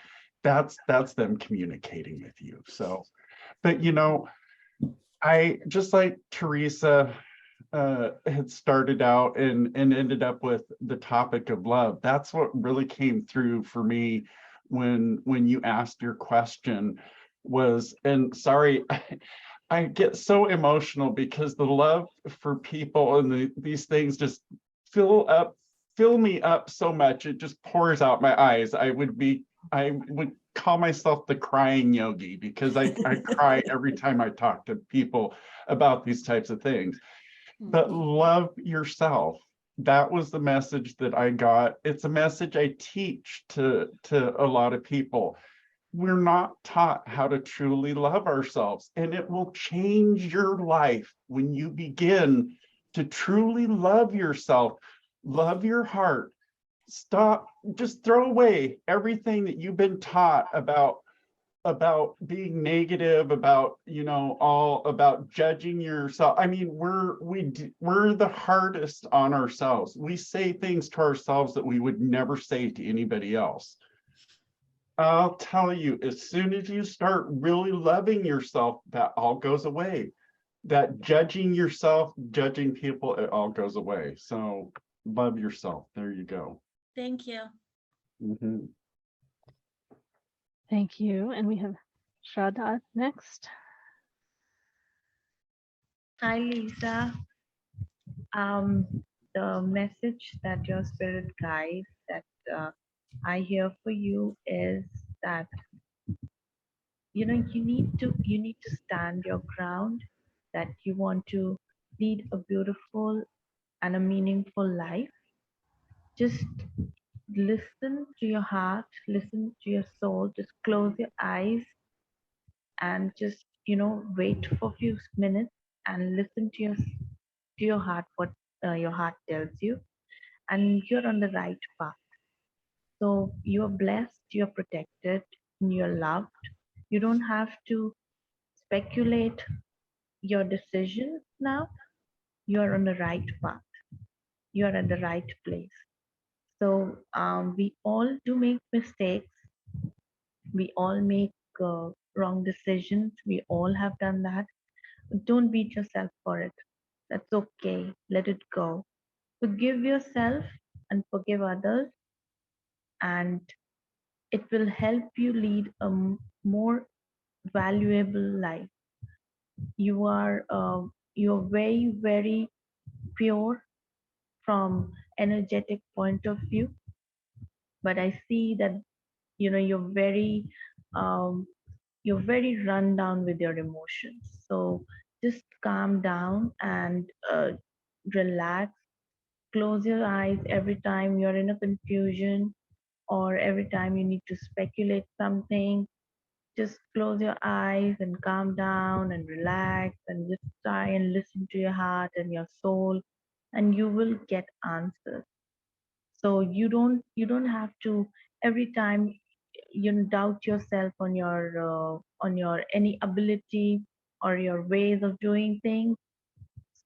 that's them communicating with you. So, but I just, like Teresa had started out and ended up with the topic of love. That's what really came through for me when you asked your question. was, and sorry, I get so emotional because the love for people and these things just fill me up so much. It just pours out my eyes. I would call myself the crying yogi because I cry every time I talk to people about these types of things. But love yourself. That was the message that I got. It's a message I teach to a lot of people. We're not taught how to truly love ourselves, and it will change your life when you begin to truly love yourself, love your heart. Stop, just throw away everything that you've been taught about being negative, about, all about judging yourself. I mean, we're the hardest on ourselves. We say things to ourselves that we would never say to anybody else. I'll tell you, as soon as you start really loving yourself, that all goes away. That judging yourself, judging people, it all goes away. So love yourself. There you go. Thank you. Mhm. Thank you. And we have Shradha next. Hi, Lisa. The message that your spirit guides that I hear for you is that you need to stand your ground, that you want to lead a beautiful and a meaningful life. Just listen to your heart, listen to your soul, just close your eyes and just wait for a few minutes and listen to your heart, what your heart tells you, and you're on the right path. So you're blessed, you're protected, and you're loved. You don't have to speculate your decisions now. You're on the right path. You're at the right place. So we all do make mistakes. We all make wrong decisions. We all have done that. Don't beat yourself for it. That's okay. Let it go. Forgive yourself and forgive others, and it will help you lead a more valuable life. You're very, very pure from energetic point of view, but I see that um, you're very run down with your emotions. So just calm down and relax. Close your eyes every time you're in a confusion or every time you need to speculate something. Just close your eyes and calm down and relax and just try and listen to your heart and your soul, and you will get answers. So you don't have to every time doubt yourself on your any ability or your ways of doing things.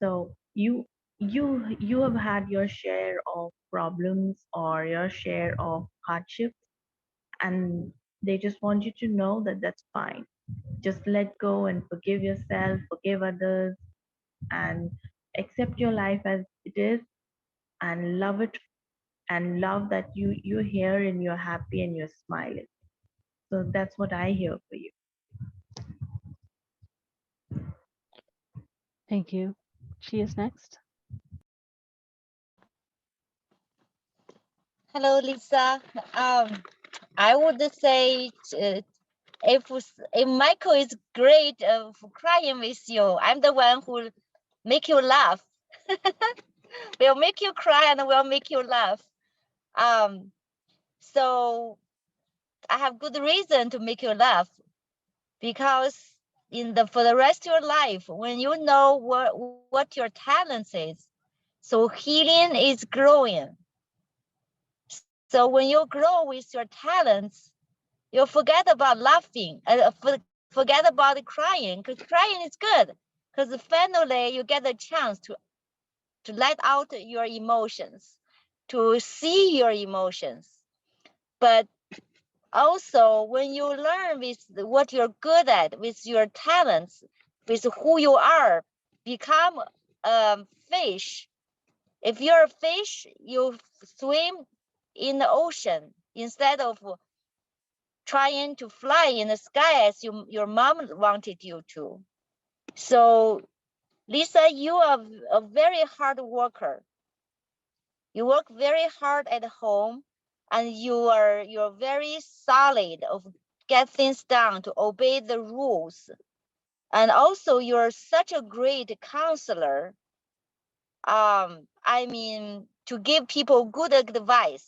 So you have had your share of problems or your share of hardships, and they just want you to know that that's fine. Just let go and forgive yourself, forgive others, and accept your life as it is, and love it, and love that you're here and you're happy and you're smiling. So that's what I hear for you. Thank you. She is next. Hello, Lisa. I would say if Michael is great for crying with you, I'm the one who make you laugh. Will make you cry and will make you laugh. So I have good reason to make you laugh, because for the rest of your life, when you know what your talents is, so healing is growing. So when you grow with your talents, you forget about laughing, forget about crying, because crying is good, because finally you get a chance to let out your emotions, to see your emotions. But also, when you learn with what you're good at, with your talents, with who you are, become a fish. If you're a fish, you swim in the ocean instead of trying to fly in the sky as your mom wanted you to. So Lisa, you are a very hard worker. You work very hard at home, and you're very solid of get things done to obey the rules. And also you're such a great counselor. I mean, to give people good advice.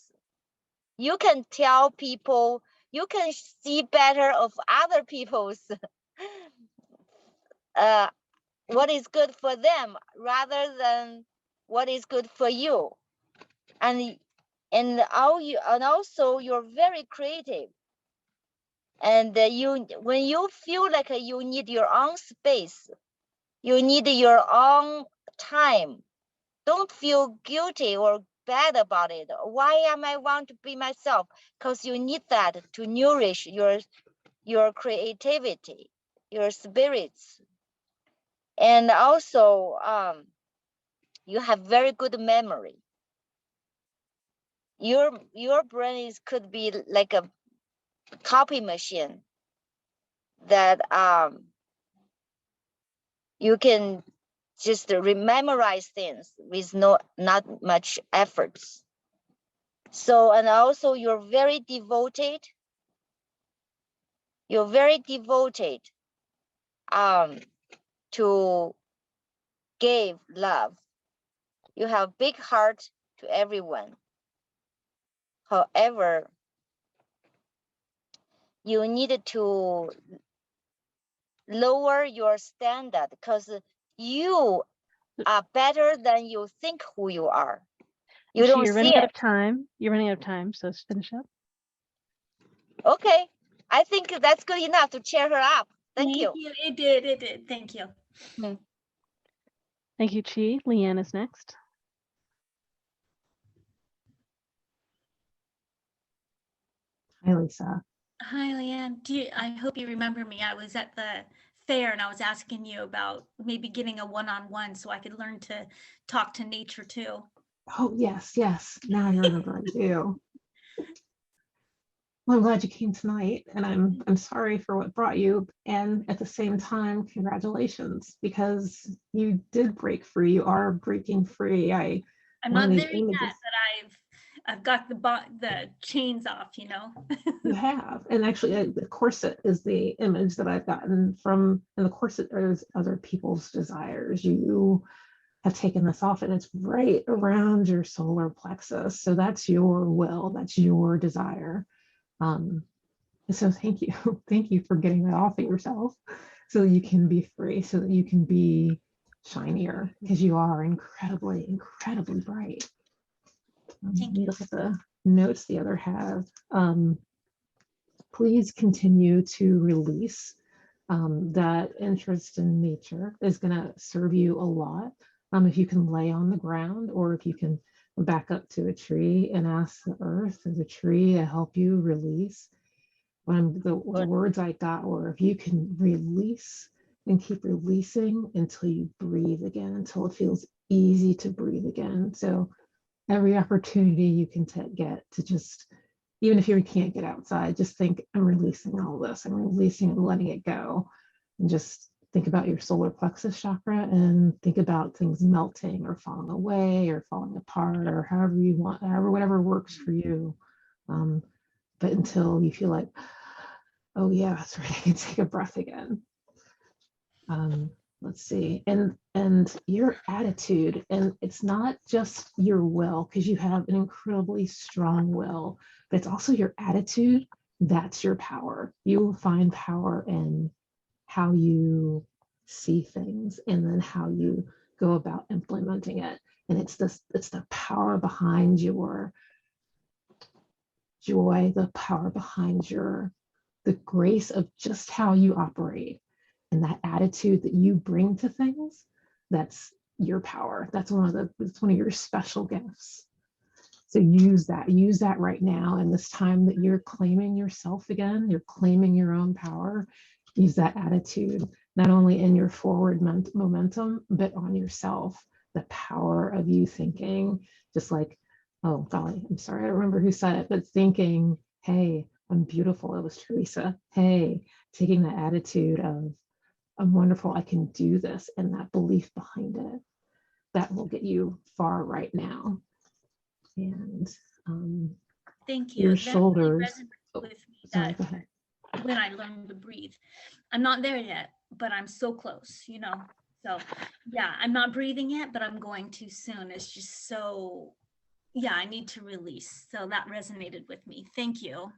You can tell people, you can see better of other people's what is good for them rather than what is good for you. And also you're very creative. And when you feel like you need your own space, you need your own time, don't feel guilty or bad about it. Why am I want to be myself? Because you need that to nourish your creativity, your spirits. And also you have very good memory. Your brain could be like a copy machine that you can just memorize things with not much efforts. So, and also you're very devoted. You're very devoted to give love. You have big heart to everyone. However, you need to lower your standard because you are better than you think who you are. You don't You're see running out it. of time. You're running out of time, so let's finish up. Okay, I think that's good enough to cheer her up. Thank you. It did. Thank you. Thank you, Chi. Liana's next. Hi, Lisa. Hi, Leanne. I hope you remember me. I was at the fair and I was asking you about maybe getting a one-on-one so I could learn to talk to nature too. Oh, yes. Now I remember I do. Well, I'm glad you came tonight, and I'm sorry for what brought you. And at the same time, congratulations, because you did break free. You are breaking free. I'm not there yet, but I've got the chains off, you know. You have, and actually, the corset is the image that I've gotten from, and the corset is other people's desires. You have taken this off, and it's right around your solar plexus. So that's your will. That's your desire. So thank you. Thank you for getting that off of yourself so that you can be free, so that you can be shinier, because you are incredibly, incredibly bright. Let me look at the notes the other have. Please continue to release. That interest in nature is going to serve you a lot. If you can lay on the ground, or if you can back up to a tree and ask the earth or the tree to help you release. The words I got were, if you can release and keep releasing until you breathe again, until it feels easy to breathe again. So every opportunity you can get to just, even if you can't get outside, just think, I'm releasing all this. I'm releasing and letting it go. And just think about your solar plexus chakra and think about things melting or falling away or falling apart, or however you want, whatever works for you. But until you feel like, oh yeah, that's right, I can take a breath again. Let's see, and your attitude, and it's not just your will, because you have an incredibly strong will, but it's also your attitude. That's your power. You will find power in how you see things, and then how you go about implementing it. And it's the power behind your joy, the power behind the grace of just how you operate, and that attitude that you bring to things. That's your power. That's one of your special gifts. So use that right now, and this time that you're claiming yourself again, you're claiming your own power. Use that attitude, not only in your forward momentum, but on yourself. The power of you thinking, just like, oh golly, I'm sorry, I don't remember who said it, but thinking, hey, I'm beautiful. It was Teresa. Hey, taking the attitude of, I'm wonderful, I can do this, and that belief behind it, that will get you far right now. And Thank you. your That really shoulders. resonates with me, Sorry, that go ahead. when I learned to breathe. I'm not there yet, but I'm so close, you know. So yeah, I'm not breathing yet, but I'm going to soon. It's just so, yeah, I need to release. So that resonated with me. Thank you.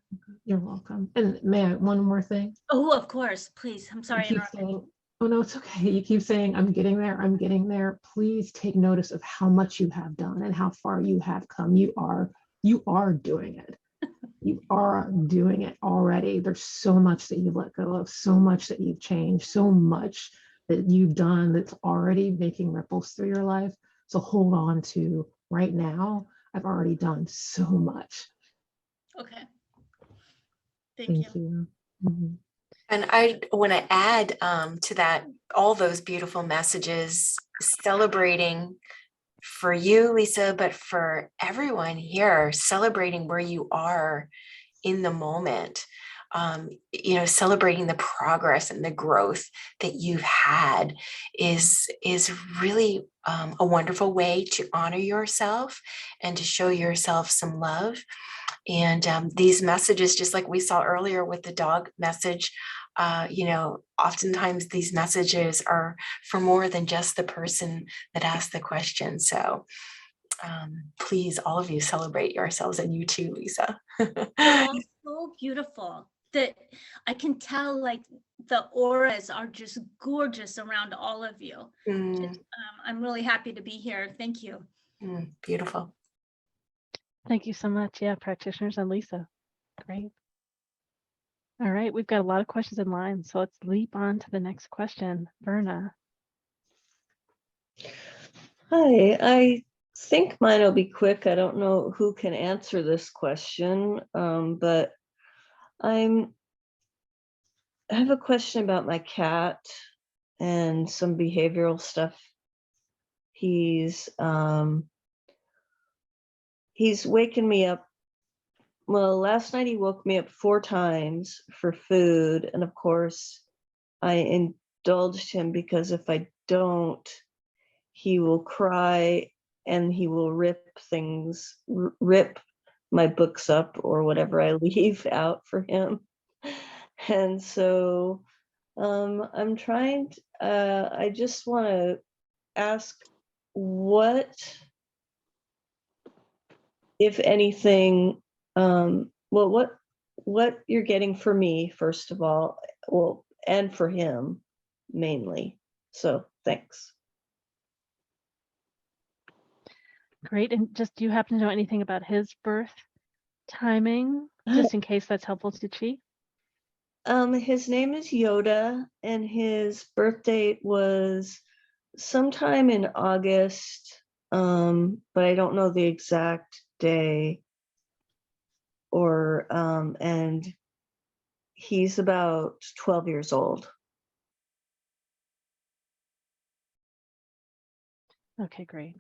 You're welcome. And may I, one more thing? Oh, of course, please. I'm You sorry. keep saying, oh no, it's okay. You keep saying, I'm getting there, I'm getting there. Please take notice of how much you have done and how far you have come. You are doing it. You are doing it already. There's so much that you've let go of, so much that you've changed, so much that you've done that's already making ripples through your life. So hold on to right now. I've already done so much. Okay. Thank you. You. Mhm. And I want to add to that, all those beautiful messages, celebrating for you, Lisa, but for everyone here, celebrating where you are in the moment, celebrating the progress and the growth that you've had is really a wonderful way to honor yourself and to show yourself some love. And these messages, just like we saw earlier with the dog message, oftentimes these messages are for more than just the person that asked the question. So please, all of you, celebrate yourselves, and you too, Lisa. You're all so beautiful that I can tell, like, the auras are just gorgeous around all of you. Just, I'm really happy to be here. Thank you. Beautiful. Thank you so much. Yeah, practitioners and Lisa. Great. All right, we've got a lot of questions in line, so let's leap on to the next question. Verna. Hi, I think mine will be quick. I don't know who can answer this question, but I have a question about my cat and some behavioral stuff. He's waken me up. Well, last night he woke me up 4 times for food, and of course I indulged him because if I don't, he will cry and he will rip my books up or whatever I leave out for him. And so I'm trying to, I just want to ask what, if anything, what you're getting for me, first of all, well, and for him mainly. So thanks. Great. And just, do you happen to know anything about his birth timing, just in case that's helpful to Chi? His name is Yoda, and his birth date was sometime in August, but I don't know the exact day. And he's about 12 years old. Okay, great.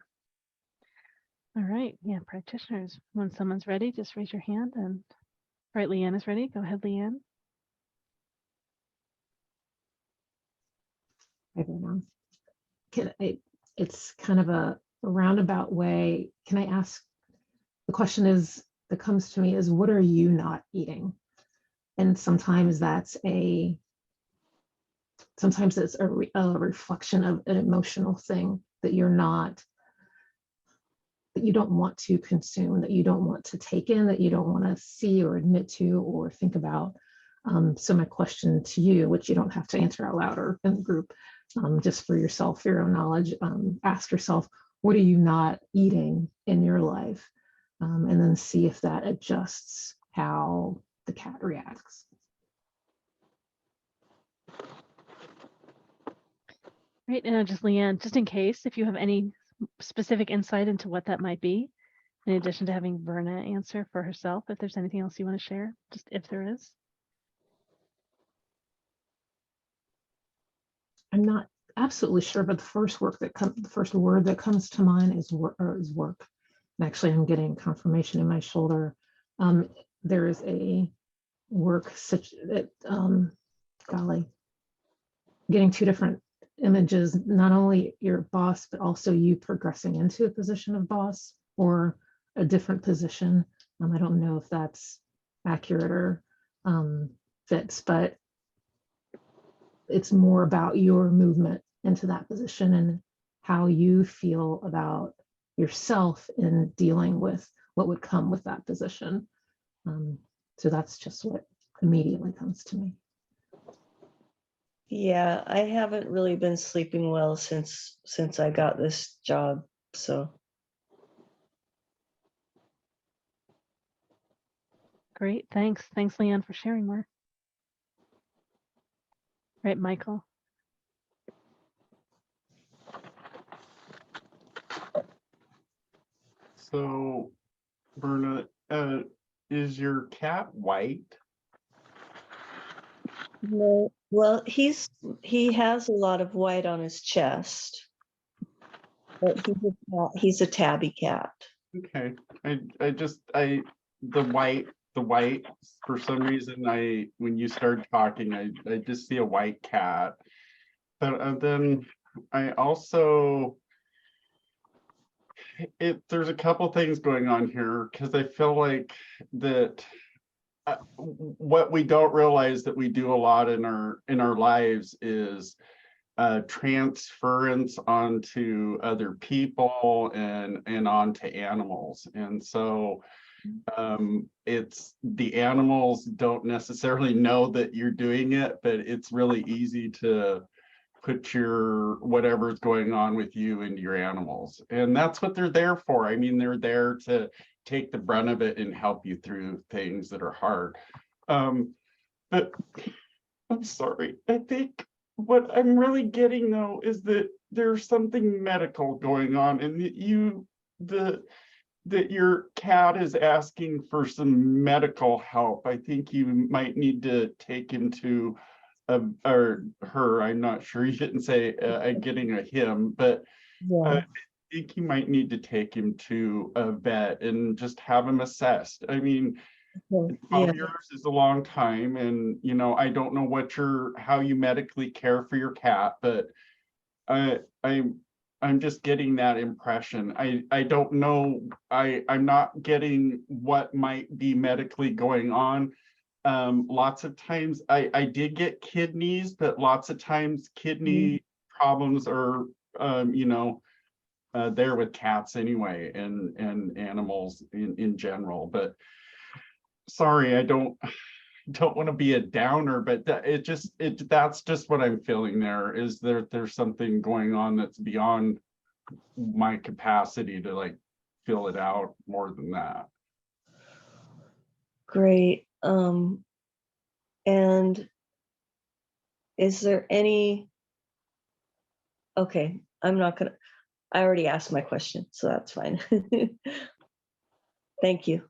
All right, yeah, practitioners, when someone's ready, just raise your hand. And all right, Leanne is ready. Go ahead, Leanne. It's kind of a roundabout way. Can I ask, the question is, that comes to me is, what are you not eating? And sometimes it's a reflection of an emotional thing that you don't want to consume, that you don't want to take in, that you don't want to see or admit to or think about. So my question to you, which you don't have to answer out loud or in the group, just for yourself, for your own knowledge, ask yourself, what are you not eating in your life? And then see if that adjusts how the cat reacts. Right, and just Leanne, just in case, if you have any specific insight into what that might be, in addition to having Verna answer for herself, if there's anything else you want to share, just if there is. I'm not absolutely sure, but the first word that comes to mind is work. And actually, I'm getting confirmation in my shoulder. There is a work such that, golly, getting two different images, not only your boss, but also you progressing into a position of boss or a different position. I don't know if that's accurate or fits, but it's more about your movement into that position and how you feel about yourself in dealing with what would come with that position. So that's just what immediately comes to me. Yeah, I haven't really been sleeping well since I got this job. So Great, thanks. Thanks, Leanne, for sharing more. Right, Michael. So, Berna, is your cat white? no, well, he has a lot of white on his chest, but he's a tabby cat. Okay, the white, for some reason, when you started talking, I just see a white cat. But then I also, there's a couple things going on here, because I feel like that what we don't realize that we do a lot in our lives is transference onto other people and onto animals. And so it's the animals don't necessarily know that you're doing it, but it's really easy to put your whatever's going on with you into your animals. And that's what they're there for. I mean, they're there to take the brunt of it and help you through things that are hard. But I'm sorry, I think what I'm really getting though is that there's something medical going on, and that your cat is asking for some medical help. I think you might need to take him to or her, I'm not sure, you didn't say getting a him, but I think you might need to take him to a vet and just have him assessed. I mean, 12 years is a long time, and I don't know how you medically care for your cat, but I'm just getting that impression. I don't know. I'm not getting what might be medically going on. Lots of times I did get kidneys, but lots of times kidney problems are there with cats anyway, and animals in general. But sorry, I don't want to be a downer, but that's just what I'm feeling. There's something going on that's beyond my capacity to like fill it out more than that. Great. And is there any, okay, I already asked my question, so that's fine. Thank you.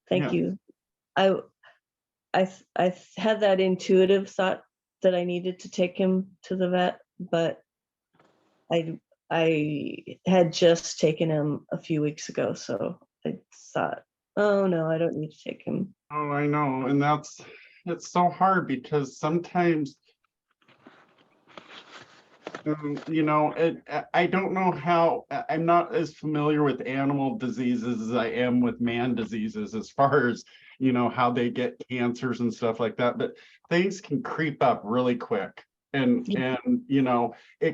Thank you. I had that intuitive thought that I needed to take him to the vet, but I had just taken him a few weeks ago, so I thought, oh no, I don't need to take him. Oh, I know, and it's so hard because sometimes I don't know how. I'm not as familiar with animal diseases as I am with man diseases, as far as how they get cancers and stuff like that, but things can creep up really quick. And he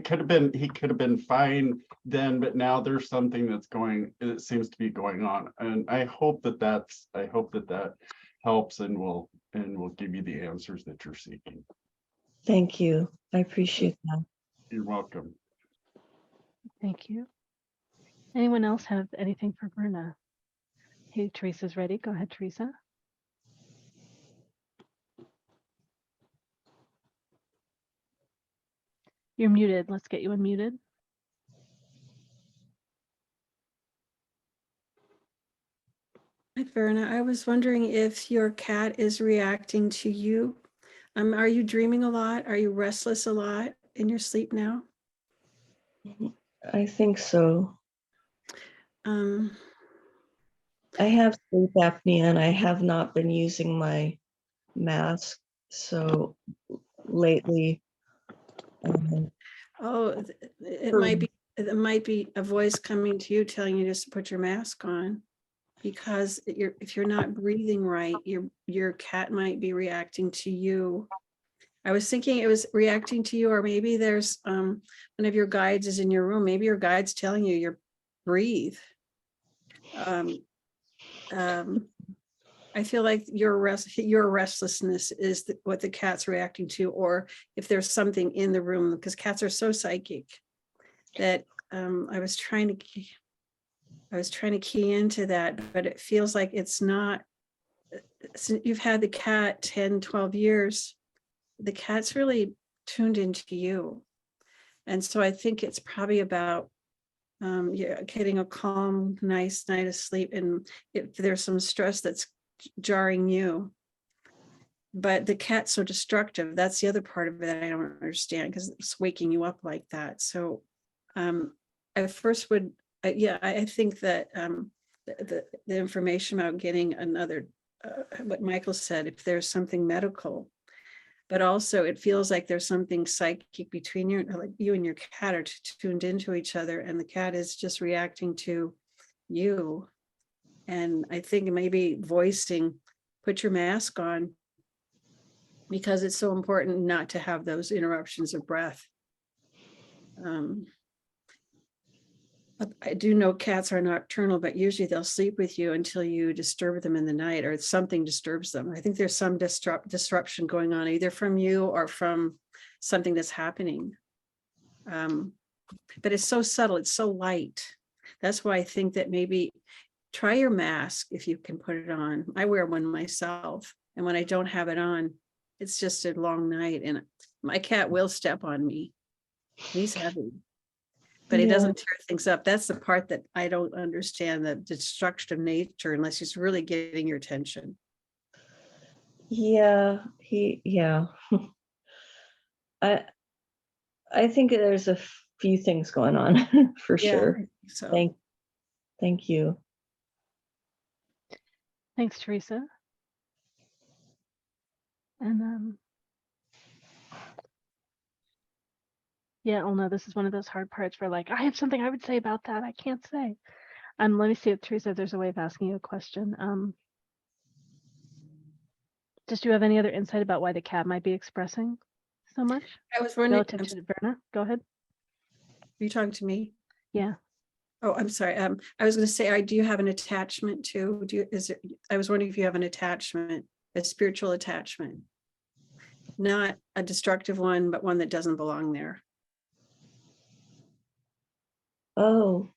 could have been fine then, but now there's something it seems to be going on, and I hope that helps and will give you the answers that you're seeking. Thank you. I appreciate that. You're welcome. Thank you. Anyone else have anything for Berna? Hey, Teresa's ready. Go ahead, Teresa. You're muted. Let's get you unmuted. Hi, Verna. I was wondering if your cat is reacting to you. Are you dreaming a lot? Are you restless a lot in your sleep now? I think so. Um, I have sleep apnea and I have not been using my mask. So lately, Oh, it might be a voice coming to you telling you just to put your mask on, because if you're not breathing right, your cat might be reacting to you. I was thinking it was reacting to you, or maybe there's one of your guides is in your room. Maybe your guide's telling you you're breathe. I feel like your restlessness is what the cat's reacting to, or if there's something in the room, because cats are so psychic that I was trying to key into that, but it feels like it's not. Since you've had the cat 10, 12 years, the cat's really tuned into you. And so I think it's probably about getting a calm, nice night of sleep. And if there's some stress that's jarring you, but the cat's so destructive, that's the other part of it that I don't understand, because it's waking you up like that. So I first would, I think that the information about getting another, what Michael said, if there's something medical, but also it feels like there's something psychic between you, like you and your cat are tuned into each other, and the cat is just reacting to you. And I think maybe voicing, put your mask on, because it's so important not to have those interruptions of breath. I do know cats are nocturnal, but usually they'll sleep with you until you disturb them in the night, or something disturbs them. I think there's some disruption going on, either from you or from something that's happening. But it's so subtle, it's so light. That's why I think that maybe try your mask if you can put it on. I wear one myself, and when I don't have it on, it's just a long night, and my cat will step on me. He's heavy, but he doesn't tear things up. That's the part that I don't understand, the destruction of nature, unless he's really getting your attention. yeah. I think there's a few things going on for sure. So Thank you. Thanks, Teresa. And yeah, Olna, this is one of those hard parts where, like, I have something I would say about that. I can't say. Let me see if Teresa, if there's a way of asking you a question. Just do you have any other insight about why the cat might be expressing so much? I was wondering, relative to Verna? Go ahead. are you talking to me? Yeah. Oh, I'm sorry. I was going to say, do you have an attachment to? I was wondering if you have an attachment, a spiritual attachment, not a destructive one, but one that doesn't belong there. Oh,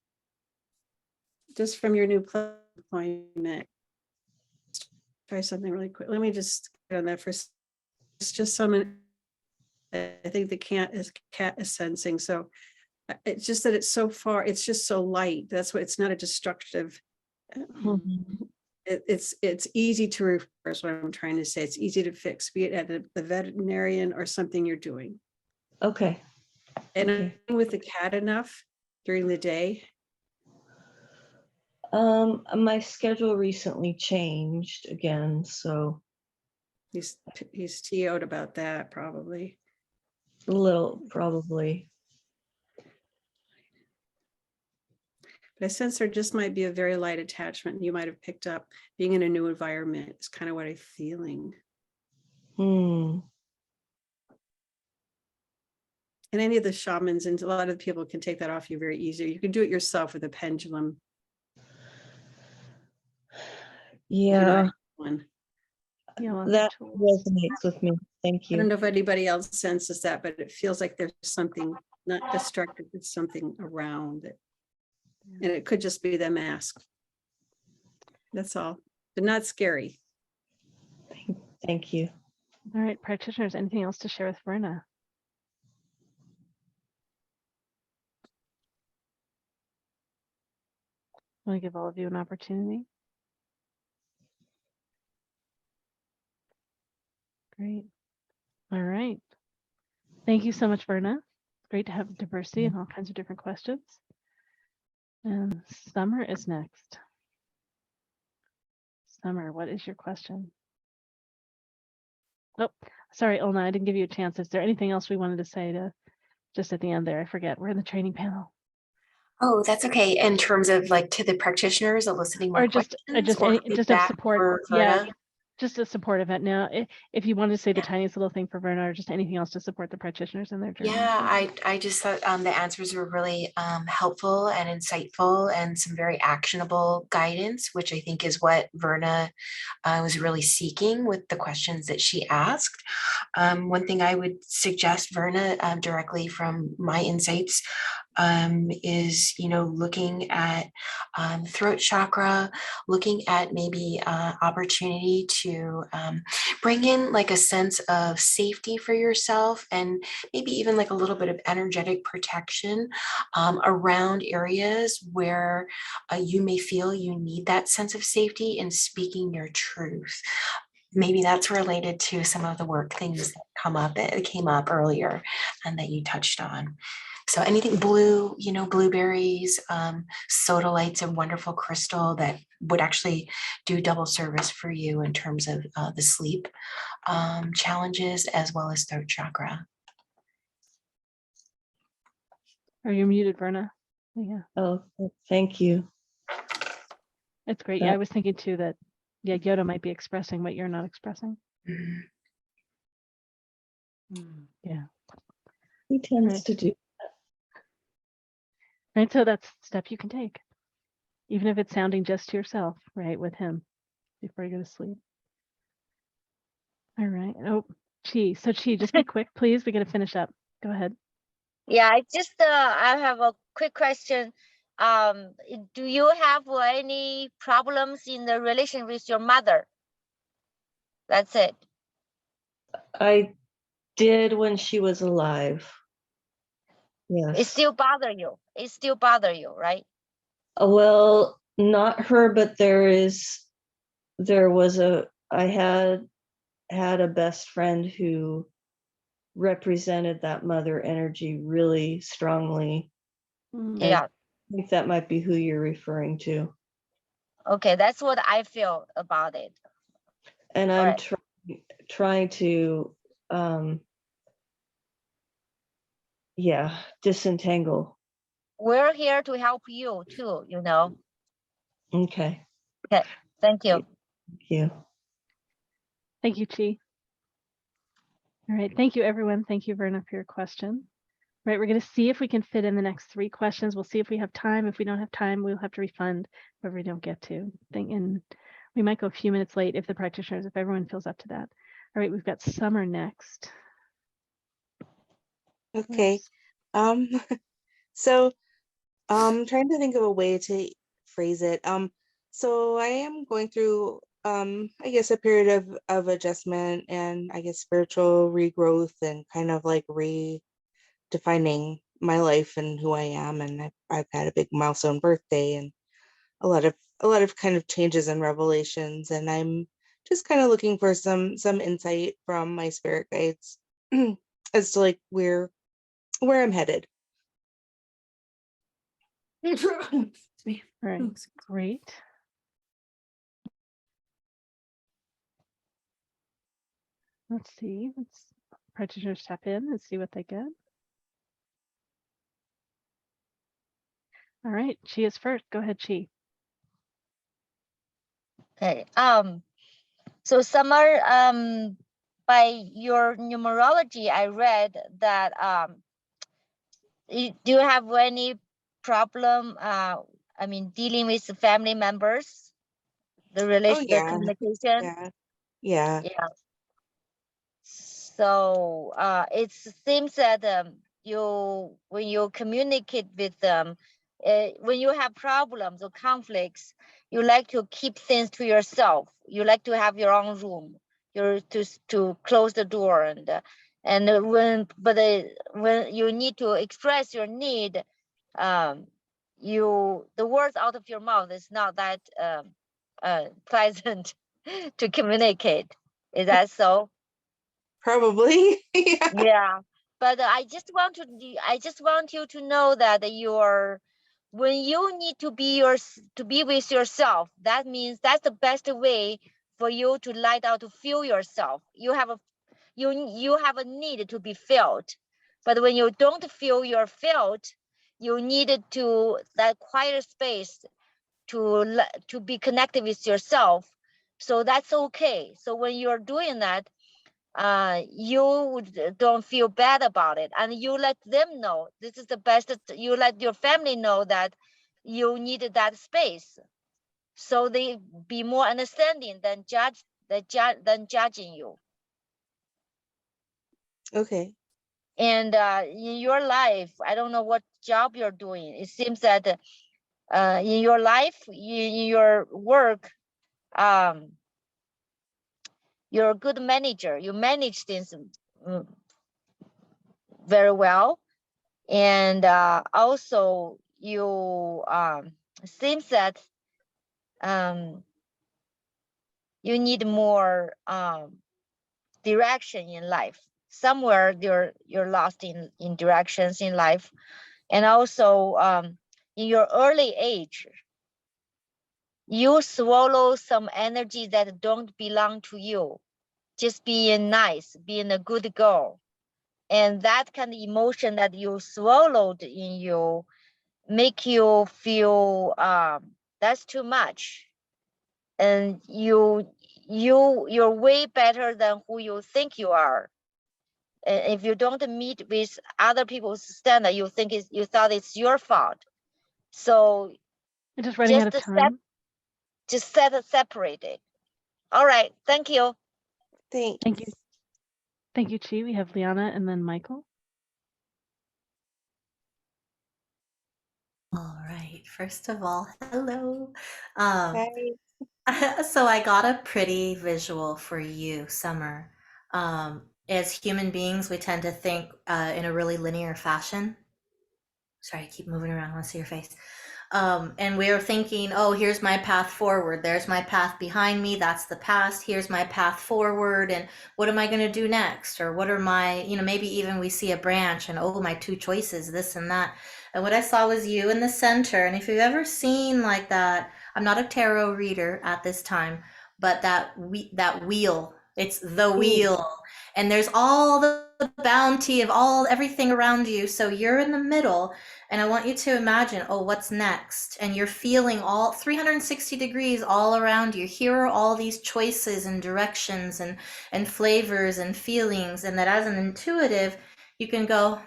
just from your new appointment. Try something really quick. Let me just get on that first. It's just someone. I think the cat is sensing. So it's just that it's so far. It's just so light. That's what. It's not a destructive. It's easy to reverse. What I'm trying to say. It's easy to fix. Be it at the veterinarian or something you're doing. okay. And Okay. with the cat enough during the day. My schedule recently changed again, so He's TO'd about that probably. a little, probably. But I sense there just might be a very light attachment you might have picked up. Being in a new environment is kind of what I'm feeling. And any of the shamans and a lot of people can take that off you very easily. You can do it yourself with a pendulum. Yeah. Yeah, that resonates with me. Thank you. I don't know if anybody else senses that, but it feels like there's something not destructive, it's something around it. And it could just be the mask. That's all, but not scary. Thank you. All right, practitioners, anything else to share with Verna? I want to give all of you an opportunity. Great. All right. Thank you so much, Verna. It's great to have diversity and all kinds of different questions. And Summer is next. Summer, what is your question? Oh, sorry, Olna, I didn't give you a chance. Is there anything else we wanted to say to just at the end there? I forget. We're in the training panel. Oh, that's okay. In terms of like to the practitioners eliciting more Or just questions or just a feedback support. for Yeah, Verna? just a support event. Now, if you wanted to say the Yeah. tiniest little thing for Verna or just anything else to support the practitioners in their journey. Yeah, I just thought the answers were really helpful and insightful and some very actionable guidance, which I think is what Verna was really seeking with the questions that she asked. One thing I would suggest, Verna, directly from my insights, is, you know, looking at throat chakra, looking at maybe opportunity to bring in like a sense of safety for yourself and maybe even like a little bit of energetic protection around areas where you may feel you need that sense of safety in speaking your truth. Maybe that's related to some of the work things that came up earlier and that you touched on. So anything blue, you know, blueberries, sodalites, and wonderful crystal that would actually do double service for you in terms of the sleep challenges as well as throat chakra. Are you muted, Verna? Yeah, Oh, thank you. it's great. Yeah, I was thinking too that, yeah, Yoda might be expressing what you're not expressing. Mhm. Yeah. He tends Right. to do. Right. So that's a step you can take, even if it's sounding just to yourself, right, with him before you go to sleep. All right. Oh, Chi. So Chi, just be quick, please. We got to finish up. Go ahead. Yeah, I just I have a quick question. Do you have any problems in the relation with your mother? That's it. I did when she was alive. Yes. It still bother you. It still bother you, right? Well, not her, but I had a best friend who represented that mother energy really strongly. And Yeah. I think that might be who you're referring to. Okay, that's what I feel about it. And All I'm right. trying to disentangle. We're here to help you too, you know. Okay. Okay, thank you. Thank you. Thank you, Chi. All right. Thank you, everyone. Thank you, Verna, for your question. Right. We're going to see if we can fit in the next 3 questions. We'll see if we have time. If we don't have time, we'll have to refund whatever we don't get to. And we might go a few minutes late if the practitioners, if everyone feels up to that. All right. We've got Summer next. Okay. So I'm trying to think of a way to phrase it. So I am going through I guess a period of adjustment and I guess spiritual regrowth and kind of like redefining my life and who I am. And I've had a big milestone birthday and a lot of kind of changes and revelations. And I'm just kind of looking for some insight from my spirit guides as to like where I'm headed. All right, great. Let's see. Let's practitioners tap in and see what they get. All right, Chi is first. Go ahead, Chi. Okay. So Summer, by your numerology, I read that do you have any problem? I mean, dealing with the family members, the relation, the communication. Yeah. So it seems that when you communicate with them, when you have problems or conflicts, you like to keep things to yourself. You like to have your own room. You're to close the door when you need to express your need, the words out of your mouth is not that pleasant to communicate. Is that so? Probably. Yeah, but I just want you to know that when you need to be with yourself, that means that's the best way for you to light out, to feel yourself. You have you have a need to be felt. But when you don't feel you're felt, you need to that quiet space to be connected with yourself. So that's okay. So when you're doing that, you don't feel bad about it, and you let them know this is the best. You let your family know that you need that space, so they be more understanding than judging you. Okay. And in your life, I don't know what job you're doing. It seems that in your life, in your work, you're a good manager. You manage things very well. And also you seems that you need more direction in life. Somewhere you're lost in directions in life. And also in your early age, you swallow some energy that don't belong to you, just being nice, being a good girl. And that kind of emotion that you swallowed in you make you feel that's too much, and you're way better than who you think you are. And if you don't meet with other people's standard, you thought it's your fault. So I'm just running out of time. Separate it. All right, thank you. Thanks. Thank you. Thank you, Chi. We have Liana and then Michael. All right. First of all, hello. Hi. So I got a pretty visual for you, Summer. As human beings, we tend to think in a really linear fashion. Sorry, I keep moving around. I want to see your face. And we are thinking, oh, here's my path forward. There's my path behind me. That's the past. Here's my path forward. And what am I going to do next? Or what are my, maybe even we see a branch and, oh, my two choices, this and that. And what I saw was you in the center. And if you've ever seen like that, I'm not a tarot reader at this time, but that wheel, it's the wheel. And there's all the bounty of everything around you. So you're in the middle. And I want you to imagine, oh, what's next? And you're feeling all 360 degrees all around you. Here are all these choices and directions and flavors and feelings. And that as an intuitive, you can go,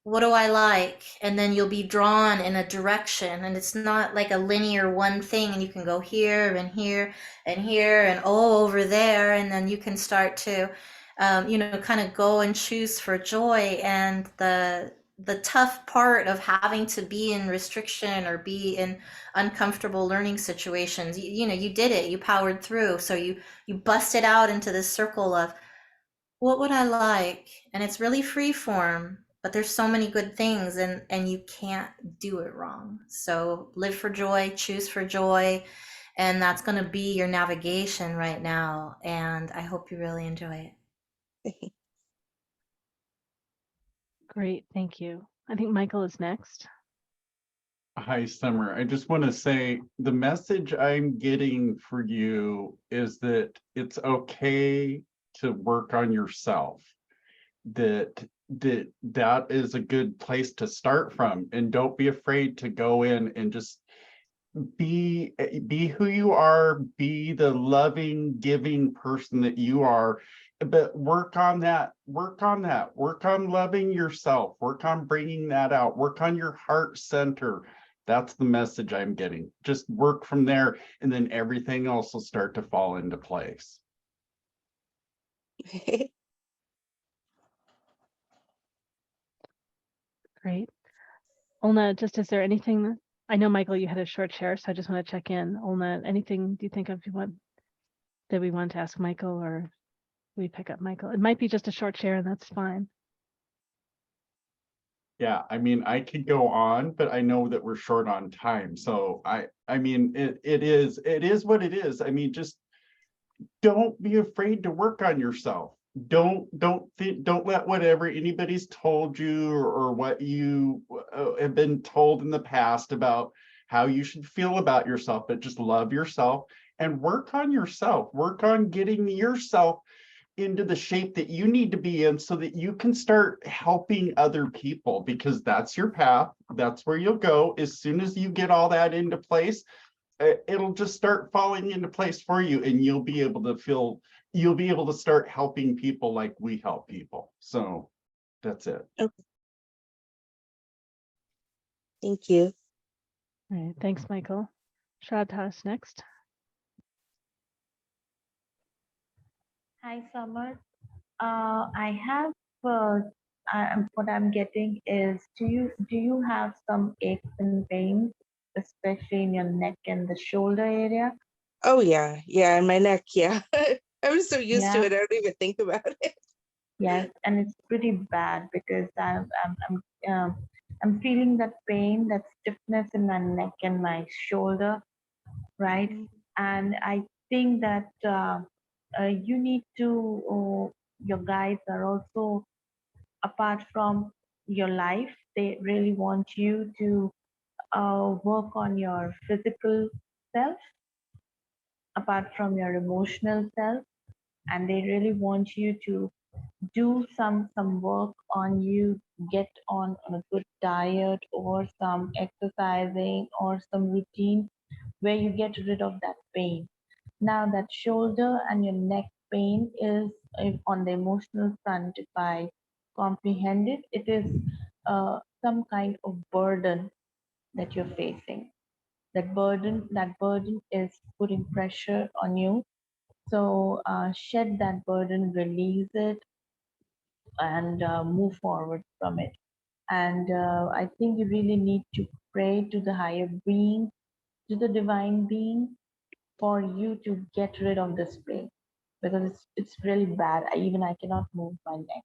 what do I like? And then you'll be drawn in a direction. And it's not like a linear one thing. And you can go here and here and here and over there. And then you can start to, kind of go and choose for joy. And the tough part of having to be in restriction or be in uncomfortable learning situations, you did it, you powered through. So you busted out into this circle of what would I like? And it's really free form, but there's so many good things and you can't do it wrong. So live for joy, choose for joy. And that's going to be your navigation right now. And I hope you really enjoy it. Great, thank you. I think Michael is next. Hi, Summer. I just want to say the message I'm getting for you is that it's okay to work on yourself. That is a good place to start from, and don't be afraid to go in and just be who you are, be the loving, giving person that you are, but work on work on loving yourself, work on bringing that out, work on your heart center. That's the message I'm getting. Just work from there, and then everything else will start to fall into place. Great. Olna, is there anything, I know, Michael, you had a short share, so I just want to check in. Olna, anything do you think of that we want to ask Michael, or we pick up Michael? It might be just a short share, and that's fine. Yeah, I mean, I could go on, but I know that we're short on time. So I mean, it is what it is. I mean, just don't be afraid to work on yourself. Don't let whatever anybody's told you or what you have been told in the past about how you should feel about yourself, but just love yourself and work on yourself. Work on getting yourself into the shape that you need to be in so that you can start helping other people, because that's your path. That's where you'll go. As soon as you get all that into place, it'll just start falling into place for you, and you'll be able to start helping people like we help people. So that's it. Okay. Thank you. All right, thanks, Michael. Shradha's next. Hi, Summer. I have what I'm getting is, do you have some aches and pains, especially in your neck and the shoulder area? Oh yeah, yeah, and my neck, yeah. I'm so used to Yeah. it, I don't even think about it. Yes, and it's pretty bad because I'm feeling that pain, that stiffness in my neck and my shoulder, right? And I think that you need to, your guides are also, apart from your life, they really want you to work on your physical self, apart from your emotional self, and they really want you to do some work on you, get on a good diet or some exercising or some routine where you get rid of that pain. Now that shoulder and your neck pain is on the emotional front. If I comprehend it, it is some kind of burden that you're facing. That burden is putting pressure on you. So shed that burden, release it, and move forward from it. And I think you really need to pray to the higher being, to the divine being, for you to get rid of this pain, because it's really bad. I cannot move my neck,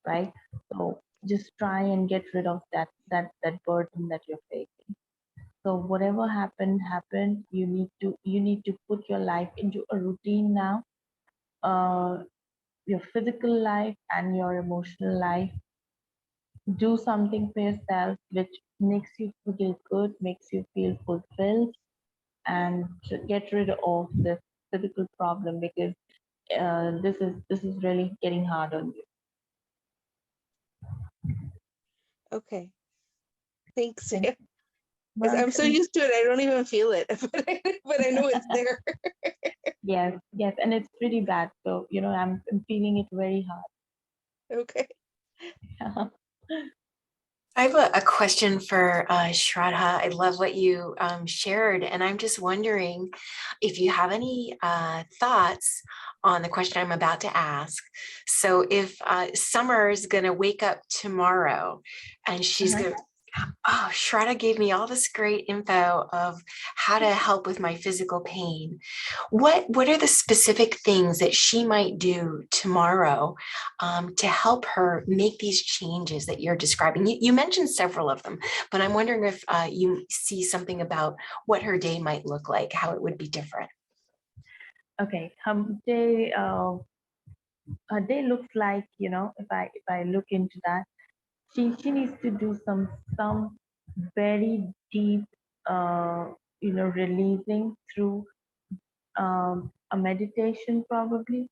right? So just try and get rid of that burden that you're facing. So whatever happened. You need to put your life into a routine now. Your physical life and your emotional life. Do something for yourself which makes you feel good, makes you feel fulfilled, and to get rid of this physical problem, because this is really getting hard on you. Okay, thanks. Thank you. 'Cause I'm so Welcome. used to it, I don't even feel it, but I know it's there. Yes, yes, and it's pretty bad. So I'm feeling it very Okay. hard. I have a question for Shradha. I love what you shared, and I'm just wondering if you have any thoughts on the question I'm about to ask. So if Summer is going to wake up tomorrow and she's going to, oh, Shradha gave me all this great info of how to help with my physical pain. What are the specific things that she might do tomorrow to help her make these changes that you're describing? You mentioned several of them, but I'm wondering if you see something about what her day might look like, how it would be different. Okay, her day looks like, if I look into that, she needs to do some very deep releasing through a meditation, probably,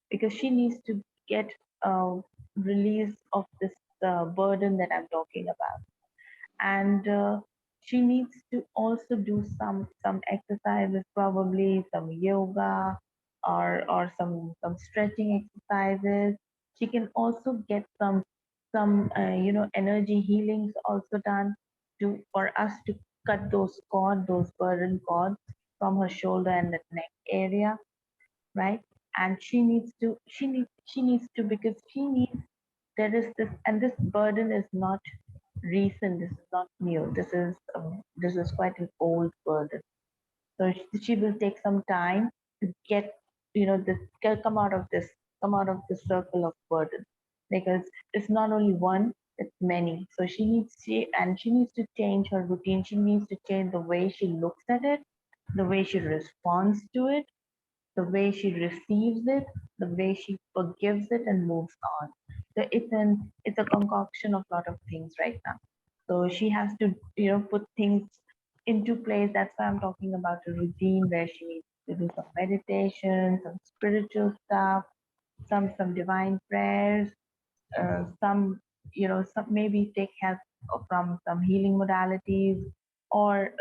because she needs to get a release of this burden that I'm talking about. And she needs to also do some exercises, probably some yoga, or some stretching exercises. She can also get some energy healings also done, for us to cut those burden cords from her shoulder and the neck area, right? And she needs to, because she needs, there is this, and this burden is not recent, this is not new, this is quite an old burden. So she will take some time to get, this, come out of this circle of burden, because it's not only one, it's many. So she needs to change her routine. She needs to change the way she looks at it, the way she responds to it, the way she receives it, the way she forgives it and moves on. So it's a concoction of a lot of things right now. So she has to put things into place. That's why I'm talking about a routine where she needs to do some meditation, some spiritual stuff, some divine prayers, some maybe take help from some healing modalities, or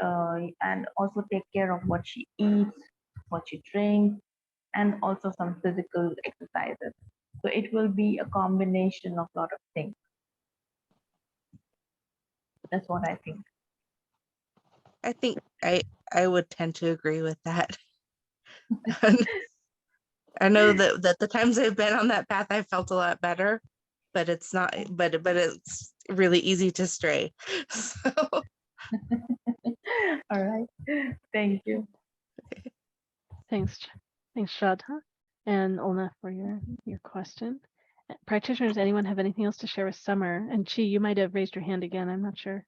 and also take care of what she eats, what she drinks, and also some physical exercises. So it will be a combination of a lot of things. That's what I think. I think I would tend to agree with that. I know that the times I've been on that path, I felt a lot better, but it's not, but it's really easy to stray. So. All right. Thank you. Thanks, Shradha and Olna, for your question. Practitioners, anyone have anything else to share with Summer? And Chi, you might have raised your hand again. I'm not sure.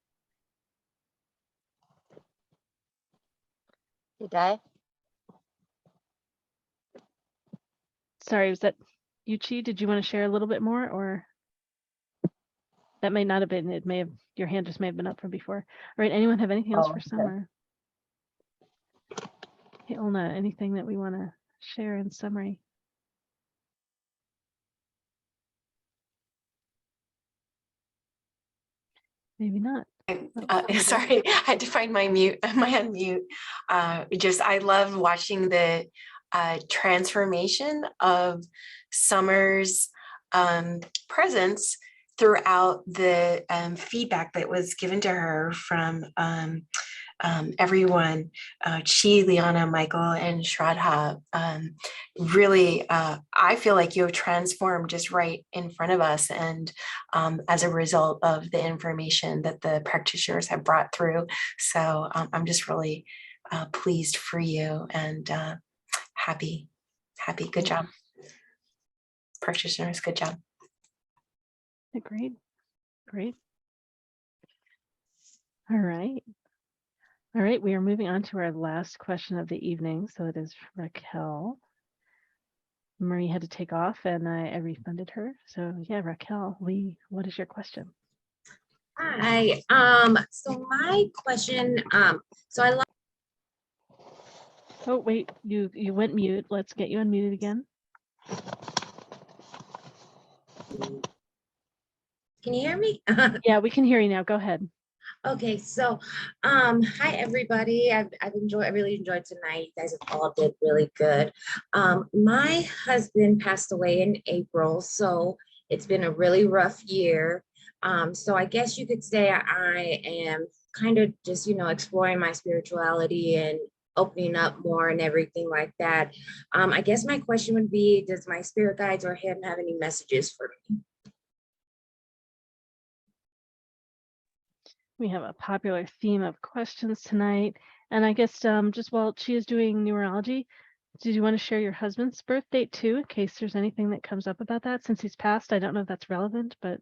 Did I? Sorry, was that you, Chi? Did you want to share a little bit more, or that may not have been? It may have, your hand just may have been up from before. All right. Anyone have anything else for Summer? Hey, Olna, anything that we want to share in summary? Maybe not. Sorry, I had to find my unmute. I love watching the transformation of Summer's presence throughout the feedback that was given to her from everyone, Chi, Liana, Michael, and Shradha. Really, I feel like you have transformed just right in front of us, and as a result of the information that the practitioners have brought through. So I'm just really pleased for you and happy. Good job. Practitioners, good job. Great. All right, we are moving on to our last question of the evening. So it is Raquel. Marie had to take off and I refunded her. So yeah, Raquel, what is your question? Hi, so my question, so I love. Oh, wait, you went mute. Let's get you unmuted again. Can you hear me? Yeah, we can hear you now. Go ahead. Okay, so hi everybody. I really enjoyed tonight. You guys have all did really good. My husband passed away in April, so it's been a really rough year. So I guess you could say I am kind of just, exploring my spirituality and opening up more and everything like that. I guess my question would be, does my spirit guides or him have any messages for me? We have a popular theme of questions tonight. And I guess just while she is doing numerology, did you want to share your husband's birth date too, in case there's anything that comes up about that since he's passed? I don't know if that's relevant, but.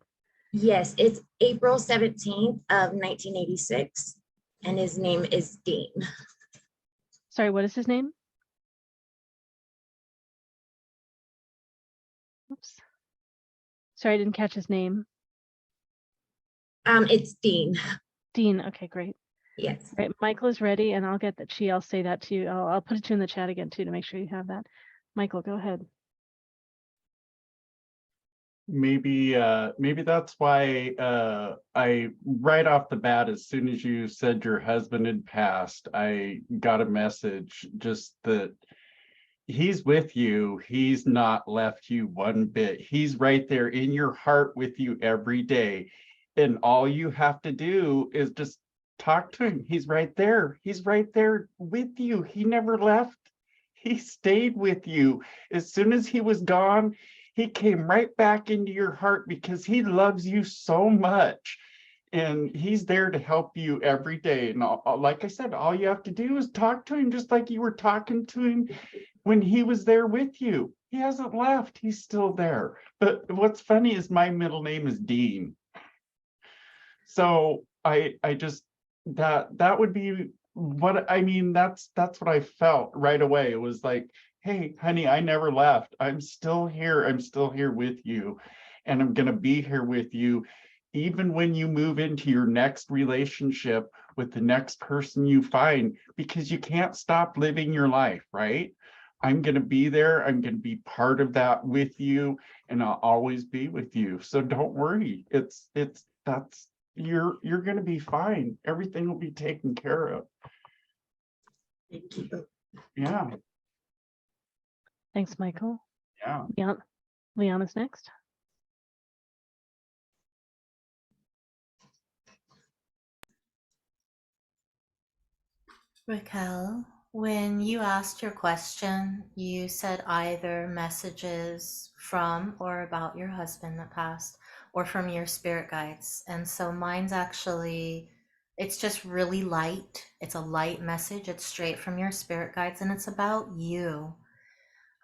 Yes, it's April 17th of 1986, and his name is Dean. Sorry, what is his name? Oops. Sorry, I didn't catch his name. It's Dean. Dean, okay, great. Yes. All right, Michael is ready, and I'll get that I'll say that to you. I'll put it to you in the chat again too to make sure you have that. Michael, go ahead. Maybe that's why I right off the bat, as soon as you said your husband had passed, I got a message just that he's with you. He's not left you one bit. He's right there in your heart with you every day. And all you have to do is just talk to him. He's right there. He's right there with you. He never left. He stayed with you. As soon as he was gone, he came right back into your heart because he loves you so much. And he's there to help you every day. And like I said, all you have to do is talk to him just like you were talking to him when he was there with you. He hasn't left. He's still there. But what's funny is my middle name is Dean. So I just, that would be what I mean. That's what I felt right away. It was like, hey, honey, I never left. I'm still here. I'm still here with you. And I'm going to be here with you even when you move into your next relationship with the next person you find, because you can't stop living your life, right? I'm going to be there. I'm going to be part of that with you, and I'll always be with you. So don't worry. You're going to be fine. Everything will be taken care of. Thank you. Yeah. Thanks, Michael. Yeah. Liana's next. Raquel, when you asked your question, you said either messages from or about your husband that passed, or from your spirit guides. And so mine's actually, it's just really light. It's a light message. It's straight from your spirit guides, and it's about you.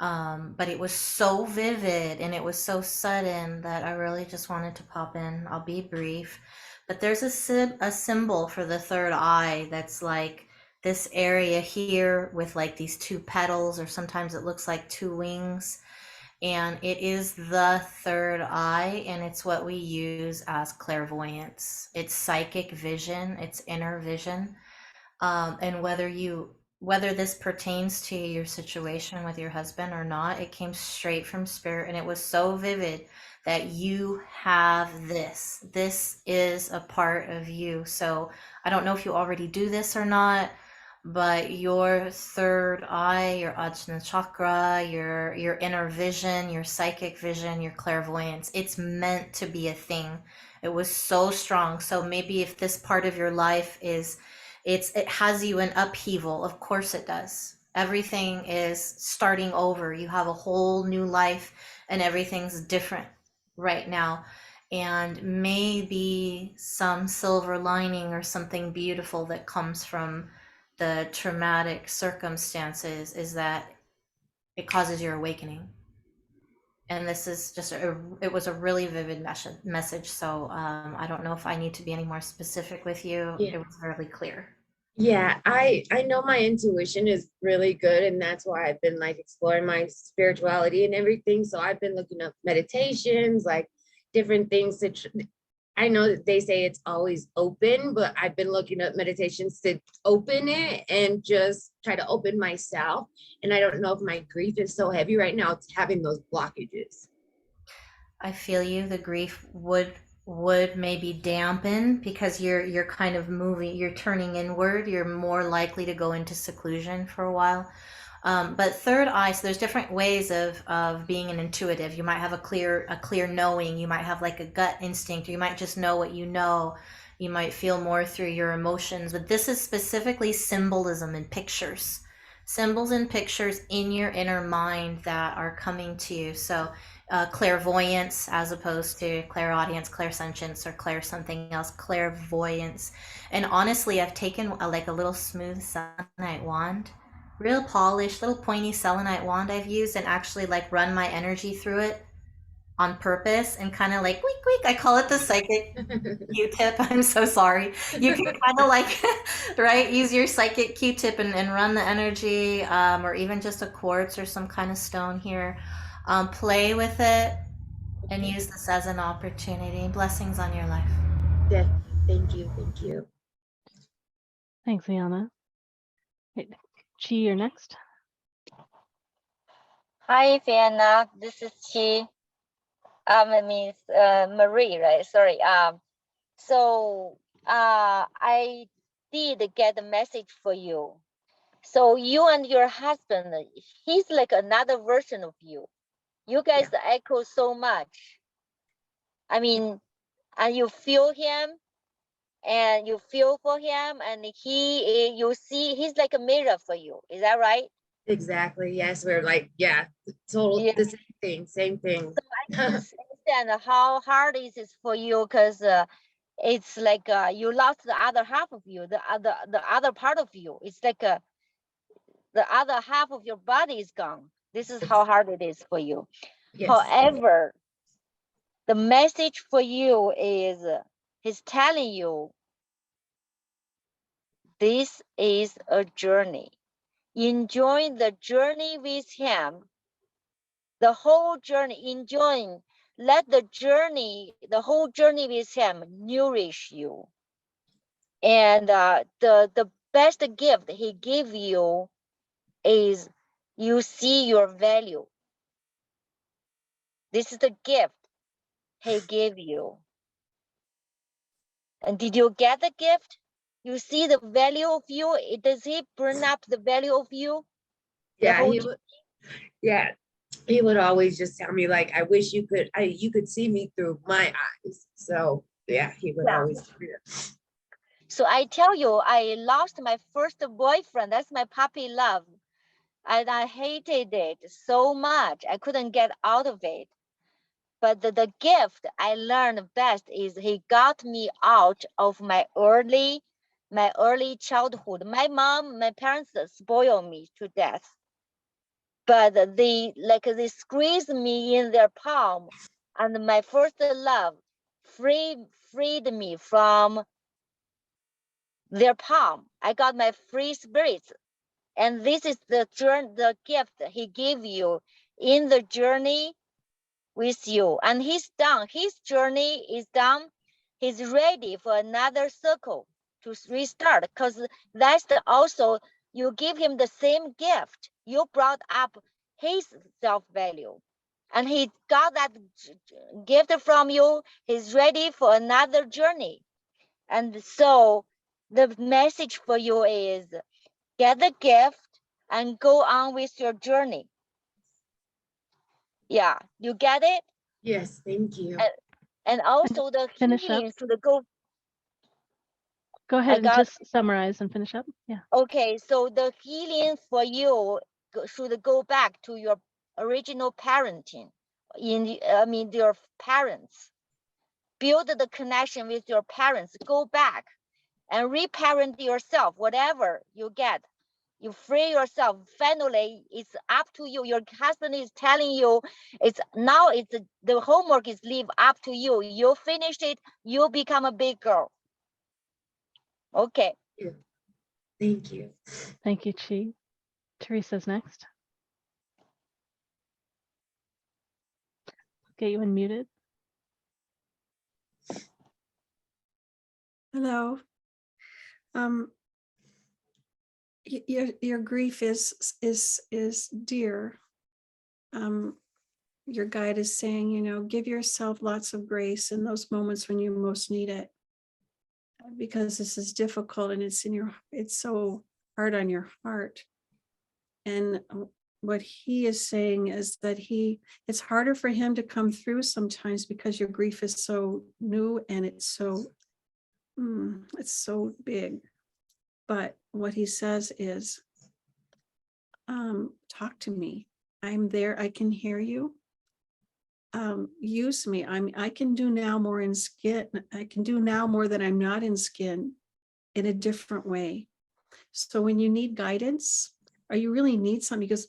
But it was so vivid and it was so sudden that I really just wanted to pop in. I'll be brief. But there's a symbol for the third eye that's like this area here with like these two petals, or sometimes it looks like two wings. And it is the third eye, and it's what we use as clairvoyance. It's psychic vision, it's inner vision. And whether this pertains to your situation with your husband or not, it came straight from spirit, and it was so vivid that you have this. This is a part of you. So I don't know if you already do this or not, but your third eye, your Ajna chakra, your inner vision, your psychic vision, your clairvoyance, it's meant to be a thing. It was so strong. So maybe if this part of your life is, it has you in upheaval, of course it does. Everything is starting over. You have a whole new life and everything's different right now. And maybe some silver lining or something beautiful that comes from the traumatic circumstances is that it causes your awakening. And this is just it was a really vivid message. So I don't know if I need to be any more specific with you. Yeah. It was really clear. Yeah, I know my intuition is really good, and that's why I've been like exploring my spirituality and everything. So I've been looking up meditations, like different things to I know that they say it's always open, but I've been looking up meditations to open it and just try to open myself. And I don't know if my grief is so heavy right now, it's having those blockages. I feel you. The grief would maybe dampen because you're kind of moving, you're turning inward, you're more likely to go into seclusion for a while. But third eye, so there's different ways of being an intuitive. You might have a clear knowing, you might have like a gut instinct, or you might just know what you know. You might feel more through your emotions, but this is specifically symbolism and pictures. Symbols and pictures in your inner mind that are coming to you. So clairvoyance as opposed to clairaudience, clairsentience, or clair something else, clairvoyance. And honestly, I've taken like a little smooth selenite wand, real polished, little pointy selenite wand I've used, and actually like run my energy through it on purpose and kind of like week week. I call it the psychic Q-tip. I'm so sorry. You can kind of like right, use your psychic Q-tip and run the energy, or even just a quartz or some kind of stone here. Play with it and use this as an opportunity. Blessings on your life. Definitely. Thank you. Thank you. Thanks, Liana. Chi, you're next. Hi, Vienna. This is Chi. It means Marie, right? Sorry. So I did get a message for you. So you and your husband, he's like another version of you. You guys echo so much. I mean, and you feel him, and you feel for him, and you see, he's like a mirror for you. Is that right? Exactly. Yes, we're like, yeah, total Yeah. the same thing. So I can understand how hard is it for you, because it's like you lost the other half of you, the other part of you. It's like the other half of your body is gone. This is how hard it is for you. Yes. However, the message for you is he's telling you this is a journey. Enjoy the journey with him. The whole journey, enjoying. Let the whole journey with him nourish you. And the best gift he gave you is you see your value. This is the gift he gave you. And did you get the gift? You see the value of you? Does he bring up the value of you? Yeah, yeah, he would always just tell me like, I wish you could see me through my eyes. So yeah, he would always do that. So I tell you, I lost my first boyfriend. That's my puppy love. And I hated it so much. I couldn't get out of it. But the gift I learned best is he got me out of my early childhood. My parents spoiled me to death. But they squeezed me in their palm, and my first love freed me from their palm. I got my free spirit, and this is the gift he gave you in the journey with you. And he's done. His journey is done. He's ready for another circle to restart, because that's also you give him the same gift. You brought up his self-value, and he got that gift from you. He's ready for another journey. And so the message for you is get the gift and go on with your journey. Yeah, you get it? Yes, thank you. And also the healing should go. Go ahead and just summarize and finish up. Yeah. Okay, so the healing for you should go back to your original parenting. Your parents. Build the connection with your parents. Go back and reparent yourself. Whatever you get, you free yourself. Finally, it's up to you. Your husband is telling you the homework is leave up to you. You finish it, you become a big girl. Okay. Thank you. Thank you, Chi. Teresa's next. Get you unmuted. Hello. Your grief is dear. Your guide is saying, give yourself lots of grace in those moments when you most need it, because this is difficult and it's so hard on your heart. And what he is saying is that it's harder for him to come through sometimes because your grief is so new and it's so big. But what he says is, talk to me. I'm there. I can hear you. Use me. I can do now more in skin. I can do now more than I'm not in skin in a different way. So when you need guidance, or you really need something, because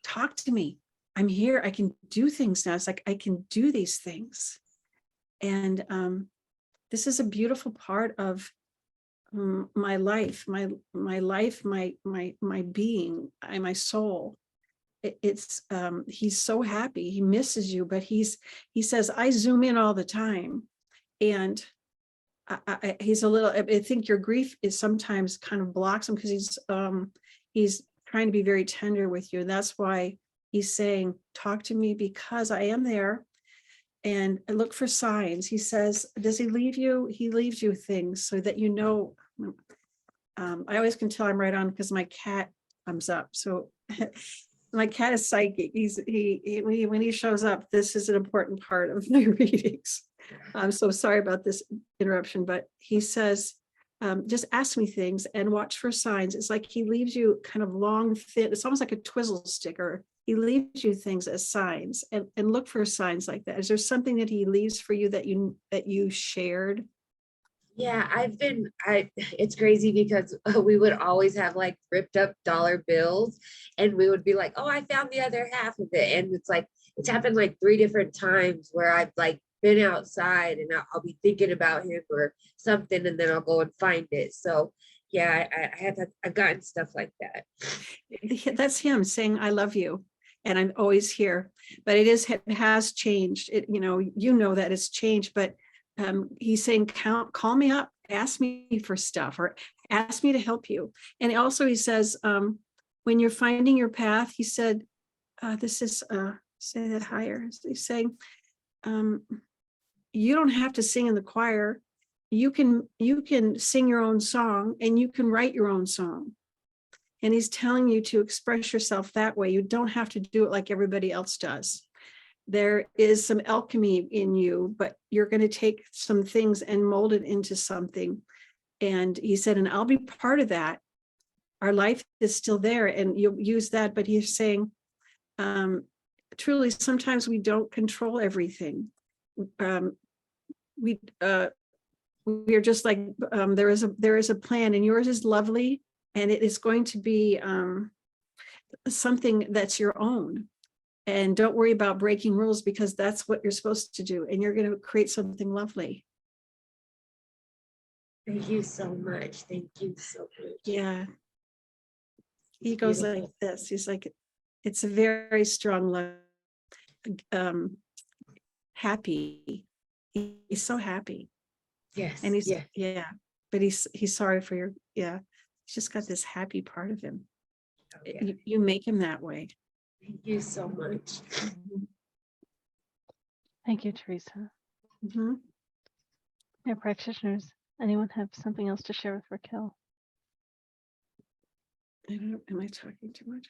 talk to me. I'm here. I can do things now. It's like I can do these things. And this is a beautiful part of my life, my being, my soul. He's so happy. He misses you, but he says, I zoom in all the time. And he's a little, I think your grief is sometimes kind of blocks him, because he's trying to be very tender with you. And that's why he's saying, talk to me, because I am there. And look for signs. He says, does he leave you? He leaves you things so that you know. I always can tell I'm right on because my cat comes up. So my cat is psychic. When he shows up, this is an important part of my readings. I'm so sorry about this interruption, but he says, just ask me things and watch for signs. It's like he leaves you kind of long, thin. It's almost like a twizzle sticker. He leaves you things as signs, and look for signs like that. Is there something that he leaves for you that you shared? Yeah, it's crazy because we would always have like ripped up dollar bills, and we would be like, oh, I found the other half of it. And it's happened like 3 different times where I've like been outside and I'll be thinking about him or something, and then I'll go and find it. So yeah, I've gotten stuff like that. That's him saying, I love you. And I'm always here, but it has changed. That it's changed, but he's saying, call me up ask me for stuff or ask me to help you. And also he says, when you're finding your path, he said, this is, say that higher. He's saying, you don't have to sing in the choir. You can sing your own song and you can write your own song. And he's telling you to express yourself that way. You don't have to do it like everybody else does. There is some alchemy in you, but you're going to take some things and mold it into something. And he said, and I'll be part of that. Our life is still there and you'll use that. But he's saying, truly, sometimes we don't control everything. We are just like, there is a plan, and yours is lovely, and it is going to be something that's your own. And don't worry about breaking rules, because that's what you're supposed to do. And you're going to create something lovely. Thank you so much. Thank you so much. Yeah. He goes like this. He's like, it's a very strong love. Happy. He's so happy. Yes. And he's, yeah, but he's sorry for your, yeah. He's just got this happy part of him. Oh, yeah. You make him that way. Thank you so much. Thank you, Teresa. Mm-hmm. Yeah, practitioners, anyone have something else to share with Raquel? I don't know, am I talking too much?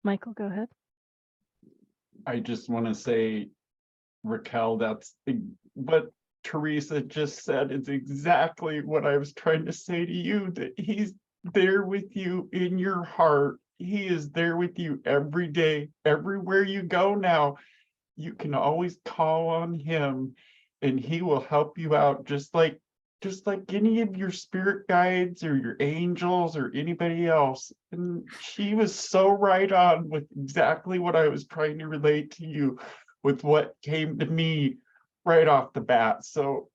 Michael, go ahead. I just want to say, Raquel, that's what Teresa just said. It's exactly what I was trying to say to you, that he's there with you in your heart. He is there with you every day, everywhere you go now. You can always call on him and he will help you out, just like any of your spirit guides or your angels or anybody else. And she was so right on with exactly what I was trying to relate to you with what came to me right off the bat. So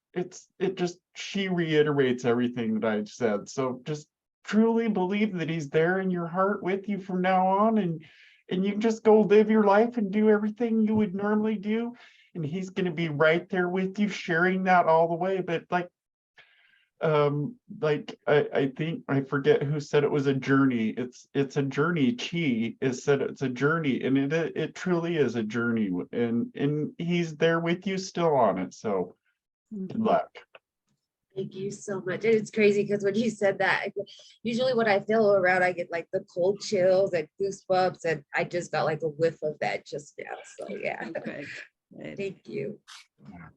she reiterates everything that I've said. So just truly believe that he's there in your heart with you from now on, and you just go live your life and do everything you would normally do. And he's going to be right there with you, sharing that all the way. But I think, I forget who said it was a journey. It's a journey. Chi is said it's a journey, and it truly is a journey, and he's there with you still on it. So good luck. Thank you so much. And it's crazy because when you said that, usually when I feel around, I get like the cold chills and goosebumps, and I just got like a whiff of that just now. So yeah. Okay. Thank you. All right.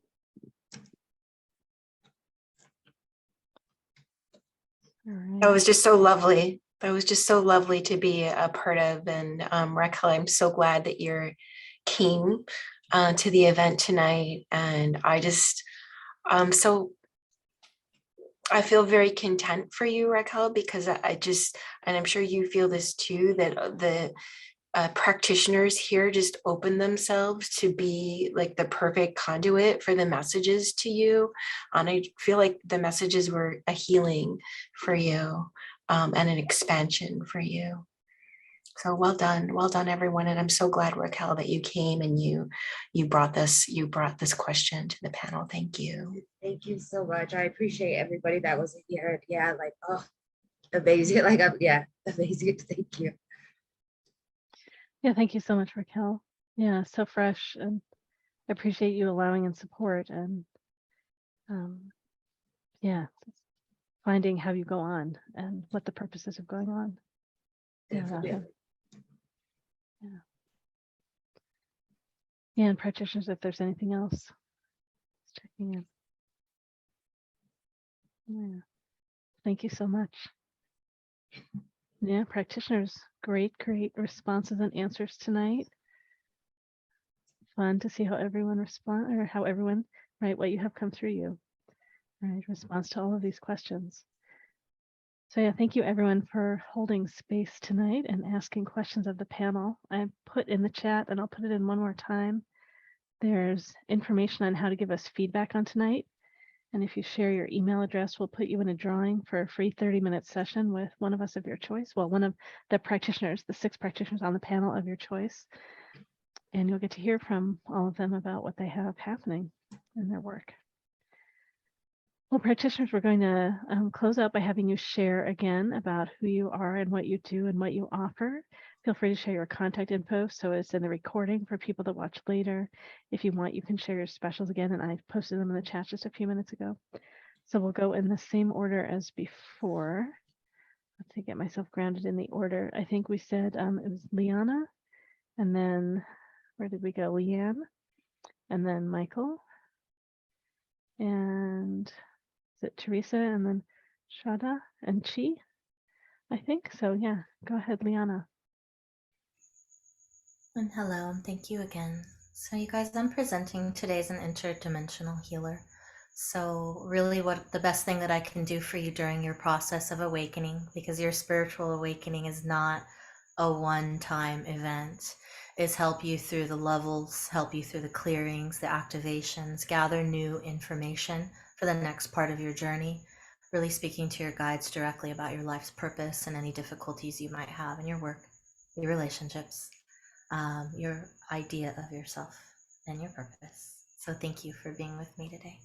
That was just so lovely. That was just so lovely to be a part of. And Raquel, I'm so glad that you came to the event tonight. And I just, I feel very content for you, Raquel, because and I'm sure you feel this too, that the practitioners here just open themselves to be like the perfect conduit for the messages to you. And I feel like the messages were a healing for you and an expansion for you. So well done everyone. And I'm so glad, Raquel, that you came and you brought this question to the panel. Thank you. Thank you so much. I appreciate everybody that was here. Yeah, like, oh, amazing. Like, amazing. Thank you. Yeah, thank you so much, Raquel. Yeah, so fresh, and I appreciate you allowing and support, and yeah, finding how you go on and what the purposes of going on. Yeah. Yeah, and practitioners, if there's anything else, just checking in. Yeah, thank you so much. Yeah, practitioners, great responses and answers tonight. Fun to see how everyone what you have come through you, right, response to all of these questions. So yeah, thank you everyone for holding space tonight and asking questions of the panel. I put in the chat, and I'll put it in one more time. There's information on how to give us feedback on tonight. And if you share your email address, we'll put you in a drawing for a free 30-minute session with one of us of your choice. Well, one of the practitioners, the 6 practitioners on the panel of your choice. And you'll get to hear from all of them about what they have happening in their work. Well, practitioners, we're going to close out by having you share again about who you are and what you do and what you offer. Feel free to share your contact info so it's in the recording for people to watch later. If you want, you can share your specials again, and I posted them in the chat just a few minutes ago. So we'll go in the same order as before. Let's get myself grounded in the order. I think we said it was Liana, and then where did we go? Leanne, and then Michael, and is it Teresa, and then Shradha and Chi? I think so. Yeah, go ahead, Liana. And hello, and thank you again. So you guys, I'm presenting today as an interdimensional healer. So really what the best thing that I can do for you during your process of awakening, because your spiritual awakening is not a one-time event, is help you through the levels, help you through the clearings, the activations, gather new information for the next part of your journey, really speaking to your guides directly about your life's purpose and any difficulties you might have in your work, your relationships, your idea of yourself and your purpose. So thank you for being with me today.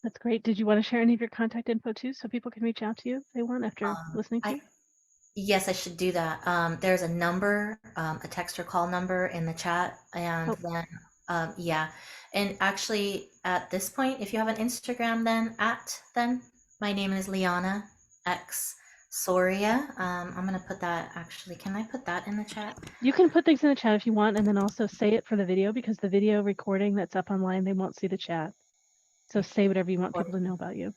That's great. Did you want to share any of your contact info too, so people can reach out to you if they want after listening to you? Yes, I should do that. There's a number, a text or call number in the chat, and then yeah. And actually, at this point, if you have an Instagram, then my name is Liana X Soria. I'm gonna put that. Actually, can I put that in the chat? You can put things in the chat if you want, and then also say it for the video, because the video recording that's up online, they won't see the chat. So say whatever you want people to know about you.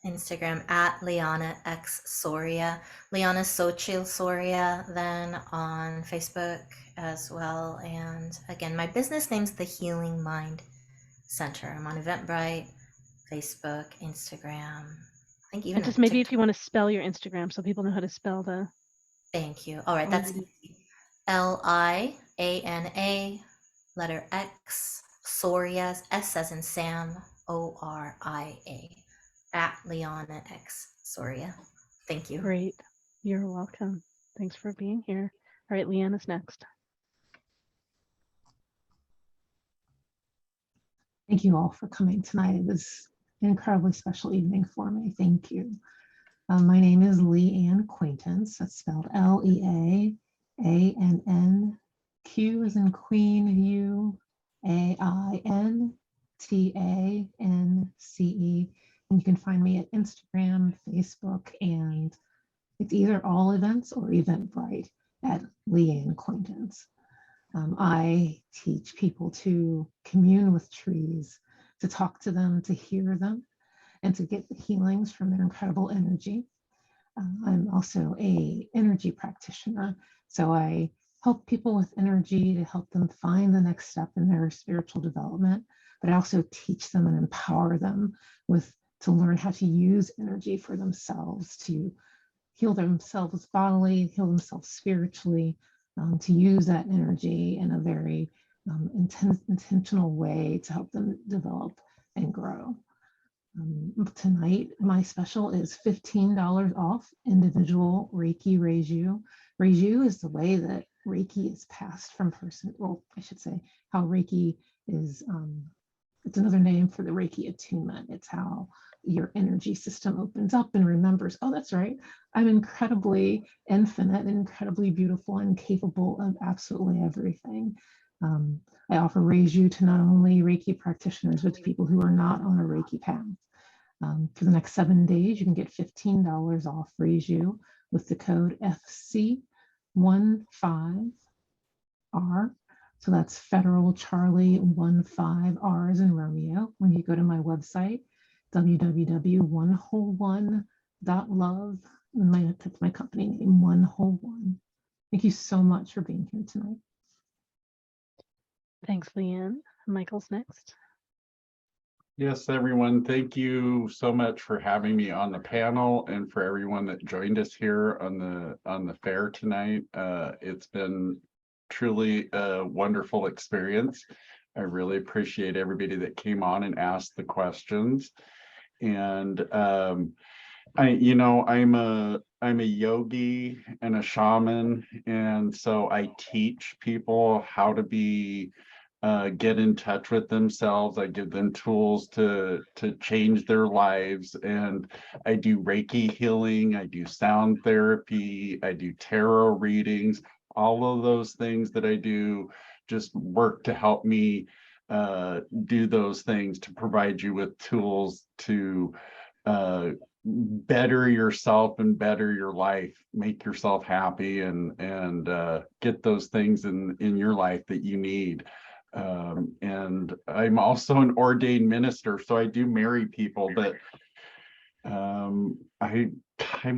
Instagram at Liana X Soria, Liana Xochitl Soria, then on Facebook as well. And again, my business name's The Healing Mind Center. I'm on Eventbrite, Facebook, Instagram. I think even And just maybe if you want to spell your Instagram so people know how to spell the. Thank you. All right, that's easy. Liana, letter X, Soria, S as in Sam, Oria. At Liana X Soria. Thank you. Great. You're welcome. Thanks for being here. All right, Leanna's next. Thank you all for coming tonight. It was an incredibly special evening for me. Thank you. My name is Leanne Quaintance. That's spelled Leann. Q as in Queen, U, AINTANCE. And you can find me at Instagram, Facebook, and it's either all events or Eventbrite at Leanne Quaintance. I teach people to commune with trees, to talk to them, to hear them, and to get the healings from their incredible energy. I'm also an energy practitioner, so I help people with energy to help them find the next step in their spiritual development, but I also teach them and empower them to learn how to use energy for themselves, to heal themselves bodily, heal themselves spiritually, to use that energy in a very intentional way to help them develop and grow. Tonight, my special is $15 off individual Reiki Reiju. Reiju is the way that Reiki is passed from person, well, I should say how Reiki is, it's another name for the Reiki attunement. It's how your energy system opens up and remembers, oh, that's right, I'm incredibly infinite and incredibly beautiful and capable of absolutely everything. I offer Reiju to not only Reiki practitioners, but to people who are not on a Reiki path. For the next 7 days, you can get $15 off Reiju with the code FC15R. So that's Federal Charlie 15 R's in Romeo. When you go to my website, www.onewhole1.love, that's my company name, One Whole One. Thank you so much for being here tonight. Thanks, Leanne. Michael's next. Yes, everyone, thank you so much for having me on the panel and for everyone that joined us here on the fair tonight. It's been truly a wonderful experience. I really appreciate everybody that came on and asked the questions. And I'm a yogi and a shaman, and so I teach people how to be get in touch with themselves. I give them tools to change their lives. And I do Reiki healing, I do sound therapy, I do tarot readings. All of those things that I do just work to help me do those things, to provide you with tools to better yourself and better your life, make yourself happy, and get those things in your life that you need. And I'm also an ordained minister, so I do marry people, but I'm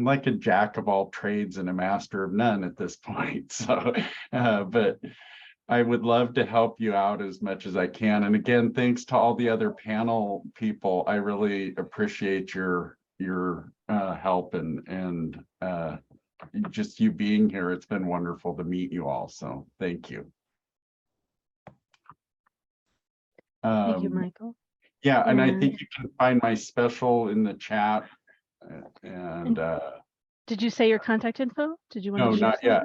like a jack of all trades and a master of none at this point. So, but I would love to help you out as much as I can. And again, thanks to all the other panel people. I really appreciate your help and just you being here. It's been wonderful to meet you all. So thank you. Thank you, Michael. Yeah, and I think you can find my special in the chat. And did you say your contact info? Did you want no, to share not yet.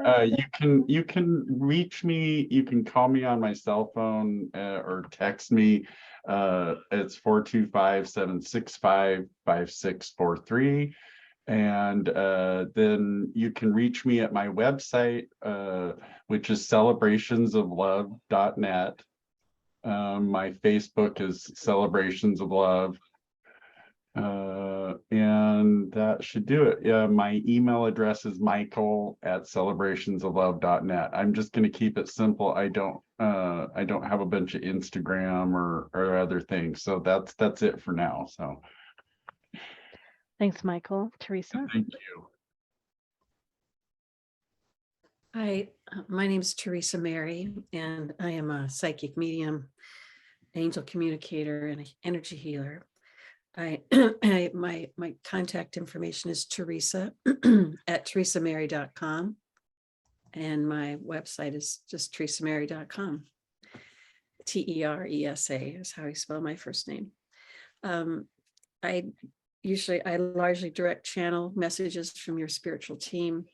something? You can reach me. You can call me on my cell phone or text me. It's 425-765-5643. And then you can reach me at my website, which is celebrationsoflove.net. My Facebook is Celebrations of Love. And that should do it. Yeah, my email address is michael@celebrationsoflove.net. I'm just going to keep it simple. I don't have a bunch of Instagram or other things. So that's it for now. So thanks, Michael. Teresa. Thank you. Hi, my name is Teresa Mary, and I am a psychic medium, angel communicator, and an energy healer. My contact information is Teresa at teresamary.com, and my website is just teresamary.com. Teresa is how you spell my first name. I largely direct channel messages from your spiritual team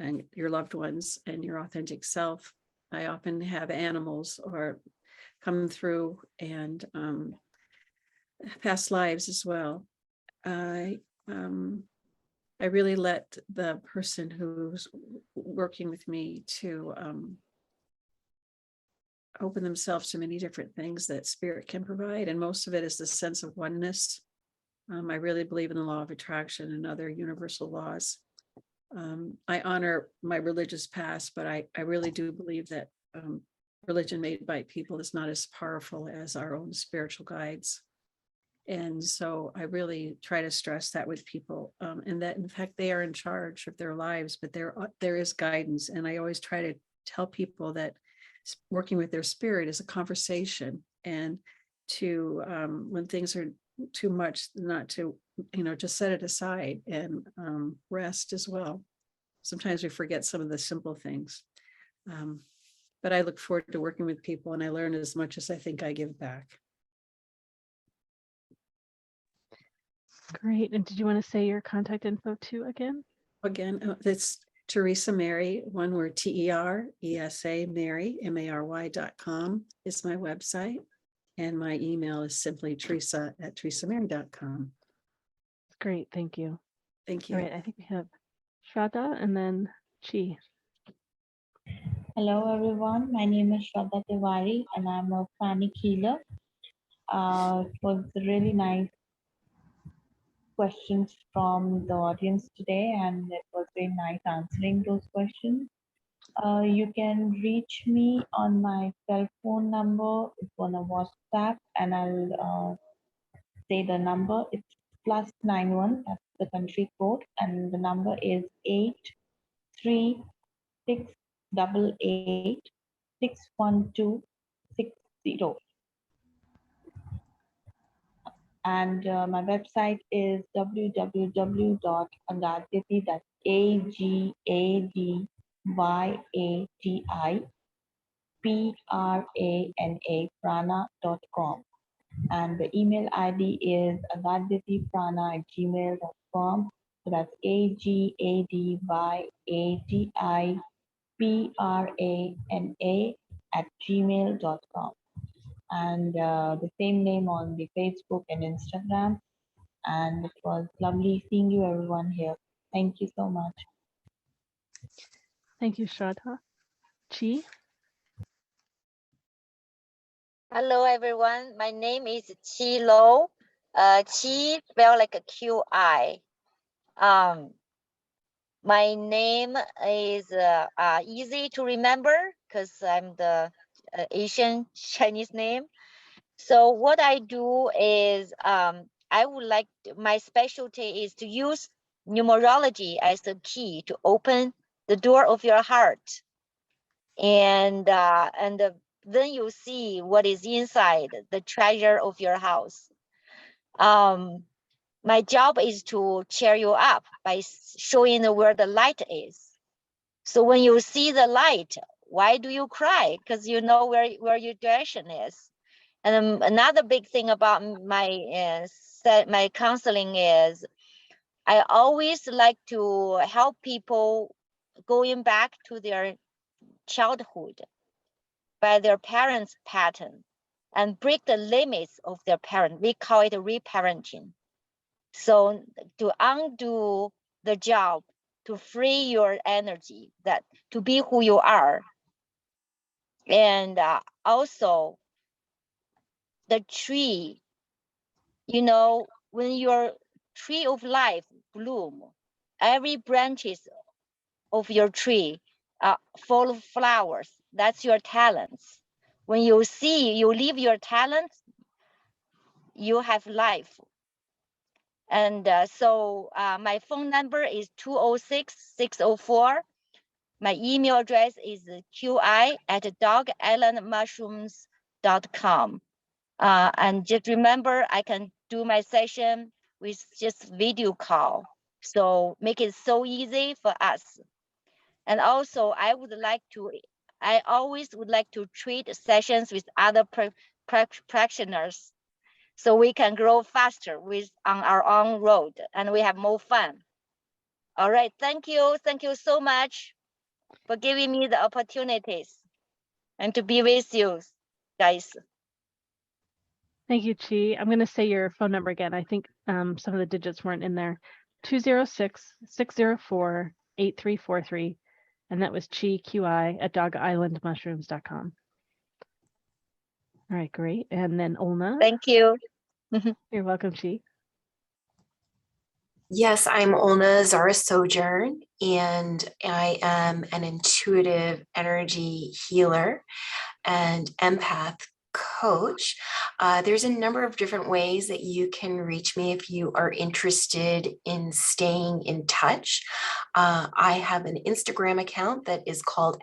and your loved ones and your authentic self. I often have animals or come through and past lives as well. I really let the person who's working with me to open themselves to many different things that spirit can provide, and most of it is the sense of oneness. I really believe in the law of attraction and other universal laws. I honor my religious past, but I really do believe that religion made by people is not as powerful as our own spiritual guides. And so I really try to stress that with people, and that in fact they are in charge of their lives, but there is guidance. And I always try to tell people that working with their spirit is a conversation, and to when things are too much, not to, just set it aside and rest as well. Sometimes we forget some of the simple things. But I look forward to working with people, and I learn as much as I think I give back. Great. And did you want to say your contact info too again? Again, it's Teresa Mary, one word, Teresa Mary, Mary.com is my website. And my email is simply teresa@teresamary.com. Great. Thank you. Thank you. All right. I think we have Shradha and then Chi. Hello, everyone. My name is Shradha Tiwari, and I'm a Pranic healer. It was really nice questions from the audience today, and it was very nice answering those questions. You can reach me on my cell phone number. It's on a WhatsApp, and I'll say the number. It's +91. That's the country code, and the number is 836886126. And my website is www.agadyati, that's AGADYATIPRANA.com. And the email ID is agadyatiprana@gmail.com. So that's AGADYATIPRANA @gmail.com, and the same name on the Facebook and Instagram. And it was lovely seeing you everyone here. Thank you so much. Thank you, Shradha. Chi? Hello, everyone. My name is Chi Lo. Chi spelled like a QI. My name is easy to remember because I'm the Asian Chinese name. So what I do is I would like my specialty is to use numerology as the key to open the door of your heart, and then you see what is inside the treasure of your house. My job is to cheer you up by showing where the light is. So when you see the light, why do you cry? Because you know where your direction is. And another big thing about my counseling is I always like to help people going back to their childhood by their parents' pattern and break the limits of their parent. We call it reparenting. So to undo the job, to free your energy, that to be who you are. And also the tree, you know, when your tree of life bloom, every branches of your tree are full of flowers. That's your talents. When you live your talents, you have life. And so my phone number is 206-604. My email address is qi@dogislandmushrooms.com. And just remember, I can do my session with just video call. So make it so easy for us. And also, I always would like to treat sessions with other practitioners, so we can grow faster on our own road, and we have more fun. All right, thank you so much for giving me the opportunities and to be with you guys. Thank you, Chi. I'm going to say your phone number again. I think some of the digits weren't in there. 206-604-8343. And that was Chi, QI, at dogislandmushrooms.com. All right, great. And then Olna. Thank you. You're welcome, Chi. Yes, I'm Olna Xara Sojourn, and I am an intuitive energy healer and empath coach. There's a number of different ways that you can reach me if you are interested in staying in touch. I have an Instagram account that is called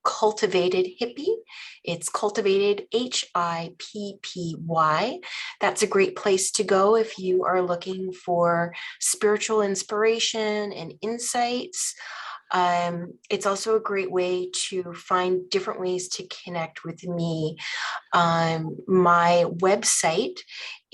@cultivated hippie. It's cultivated HIPPY. That's a great place to go if you are looking for spiritual inspiration and insights. It's also a great way to find different ways to connect with me. My website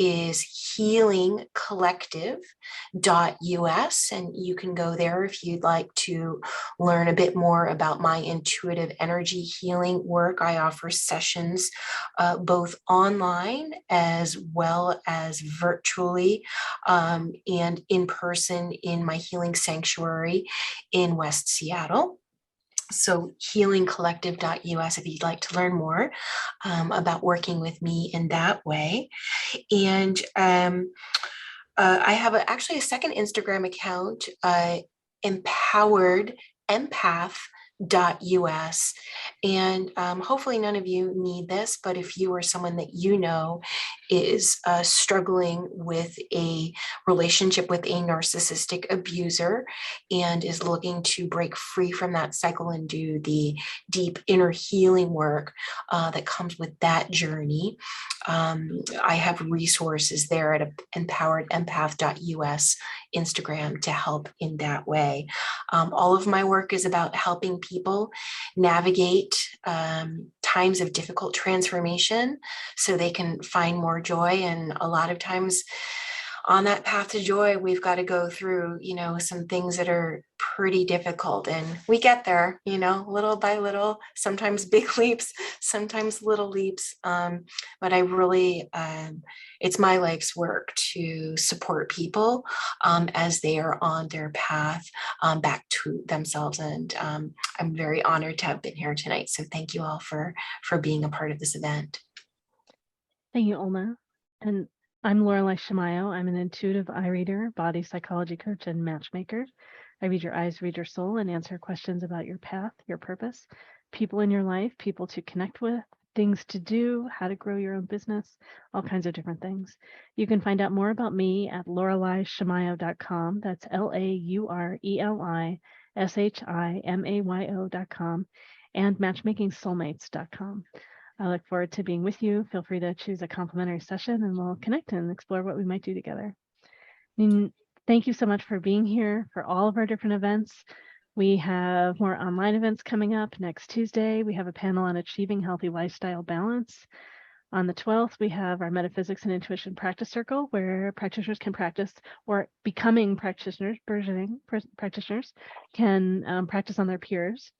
is healingcollective.us, and you can go there if you'd like to learn a bit more about my intuitive energy healing work. I offer sessions both online as well as virtually and in person in my healing sanctuary in West Seattle. So healingcollective.us if you'd like to learn more about working with me in that way. And I have actually a second Instagram account, empowered empath.us, and hopefully none of you need this, but if you or someone that you know is struggling with a relationship with a narcissistic abuser and is looking to break free from that cycle and do the deep inner healing work that comes with that journey, I have resources there at empoweredempath.us Instagram to help in that way. All of my work is about helping people navigate times of difficult transformation so they can find more joy. And a lot of times on that path to joy, we've got to go through, you know, some things that are pretty difficult, and we get there, you know, little by little, sometimes big leaps, sometimes little leaps. But I really, it's my life's work to support people as they are on their path back to themselves. And I'm very honored to have been here tonight. So thank you all for being a part of this event. Thank you, Olna. And I'm Laureli Shimayo. I'm an intuitive eye reader, body psychology coach, and matchmaker. I read your eyes, read your soul, and answer questions about your path, your purpose, people in your life, people to connect with, things to do, how to grow your own business, all kinds of different things. You can find out more about me at LaureliShimayo.com. That's LaureliShimayo.com, and matchmakingsoulmates.com. I look forward to being with you. Feel free to choose a complimentary session and we'll connect and explore what we might do together. And thank you so much for being here for all of our different events. We have more online events coming up. Next Tuesday, we have a panel on achieving healthy lifestyle balance. On the 12th, we have our Metaphysics and Intuition Practice Circle, where practitioners can practice, or becoming practitioners, burgeoning practitioners, can practice on their peers.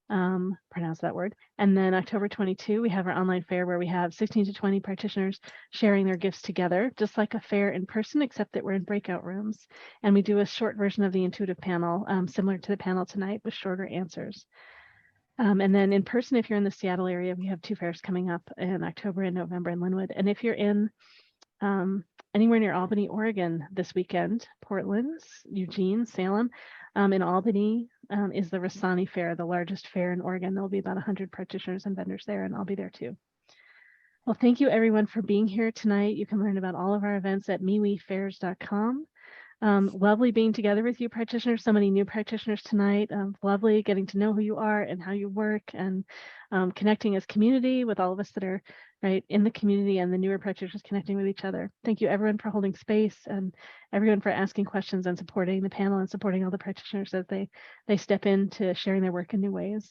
Pronounce that word. And then October 22, we have our online fair where we have 16 to 20 practitioners sharing their gifts together, just like a fair in person, except that we're in breakout rooms. And we do a short version of the intuitive panel, similar to the panel tonight, with shorter answers. And then in person, if you're in the Seattle area, we have 2 fairs coming up in October and November in Linwood. And if you're in anywhere near Albany, Oregon this weekend, Portland, Eugene, Salem, in Albany is the Rasani Fair, the largest fair in Oregon. There'll be about 100 practitioners and vendors there, and I'll be there too. Well, thank you everyone for being here tonight. You can learn about all of our events at miwefairs.com. Lovely being together with you practitioners, so many new practitioners tonight. Lovely getting to know who you are and how you work, and connecting as community with all of us that are right in the community, and the newer practitioners connecting with each other. Thank you everyone for holding space, and everyone for asking questions and supporting the panel and supporting all the practitioners as they step into sharing their work in new ways.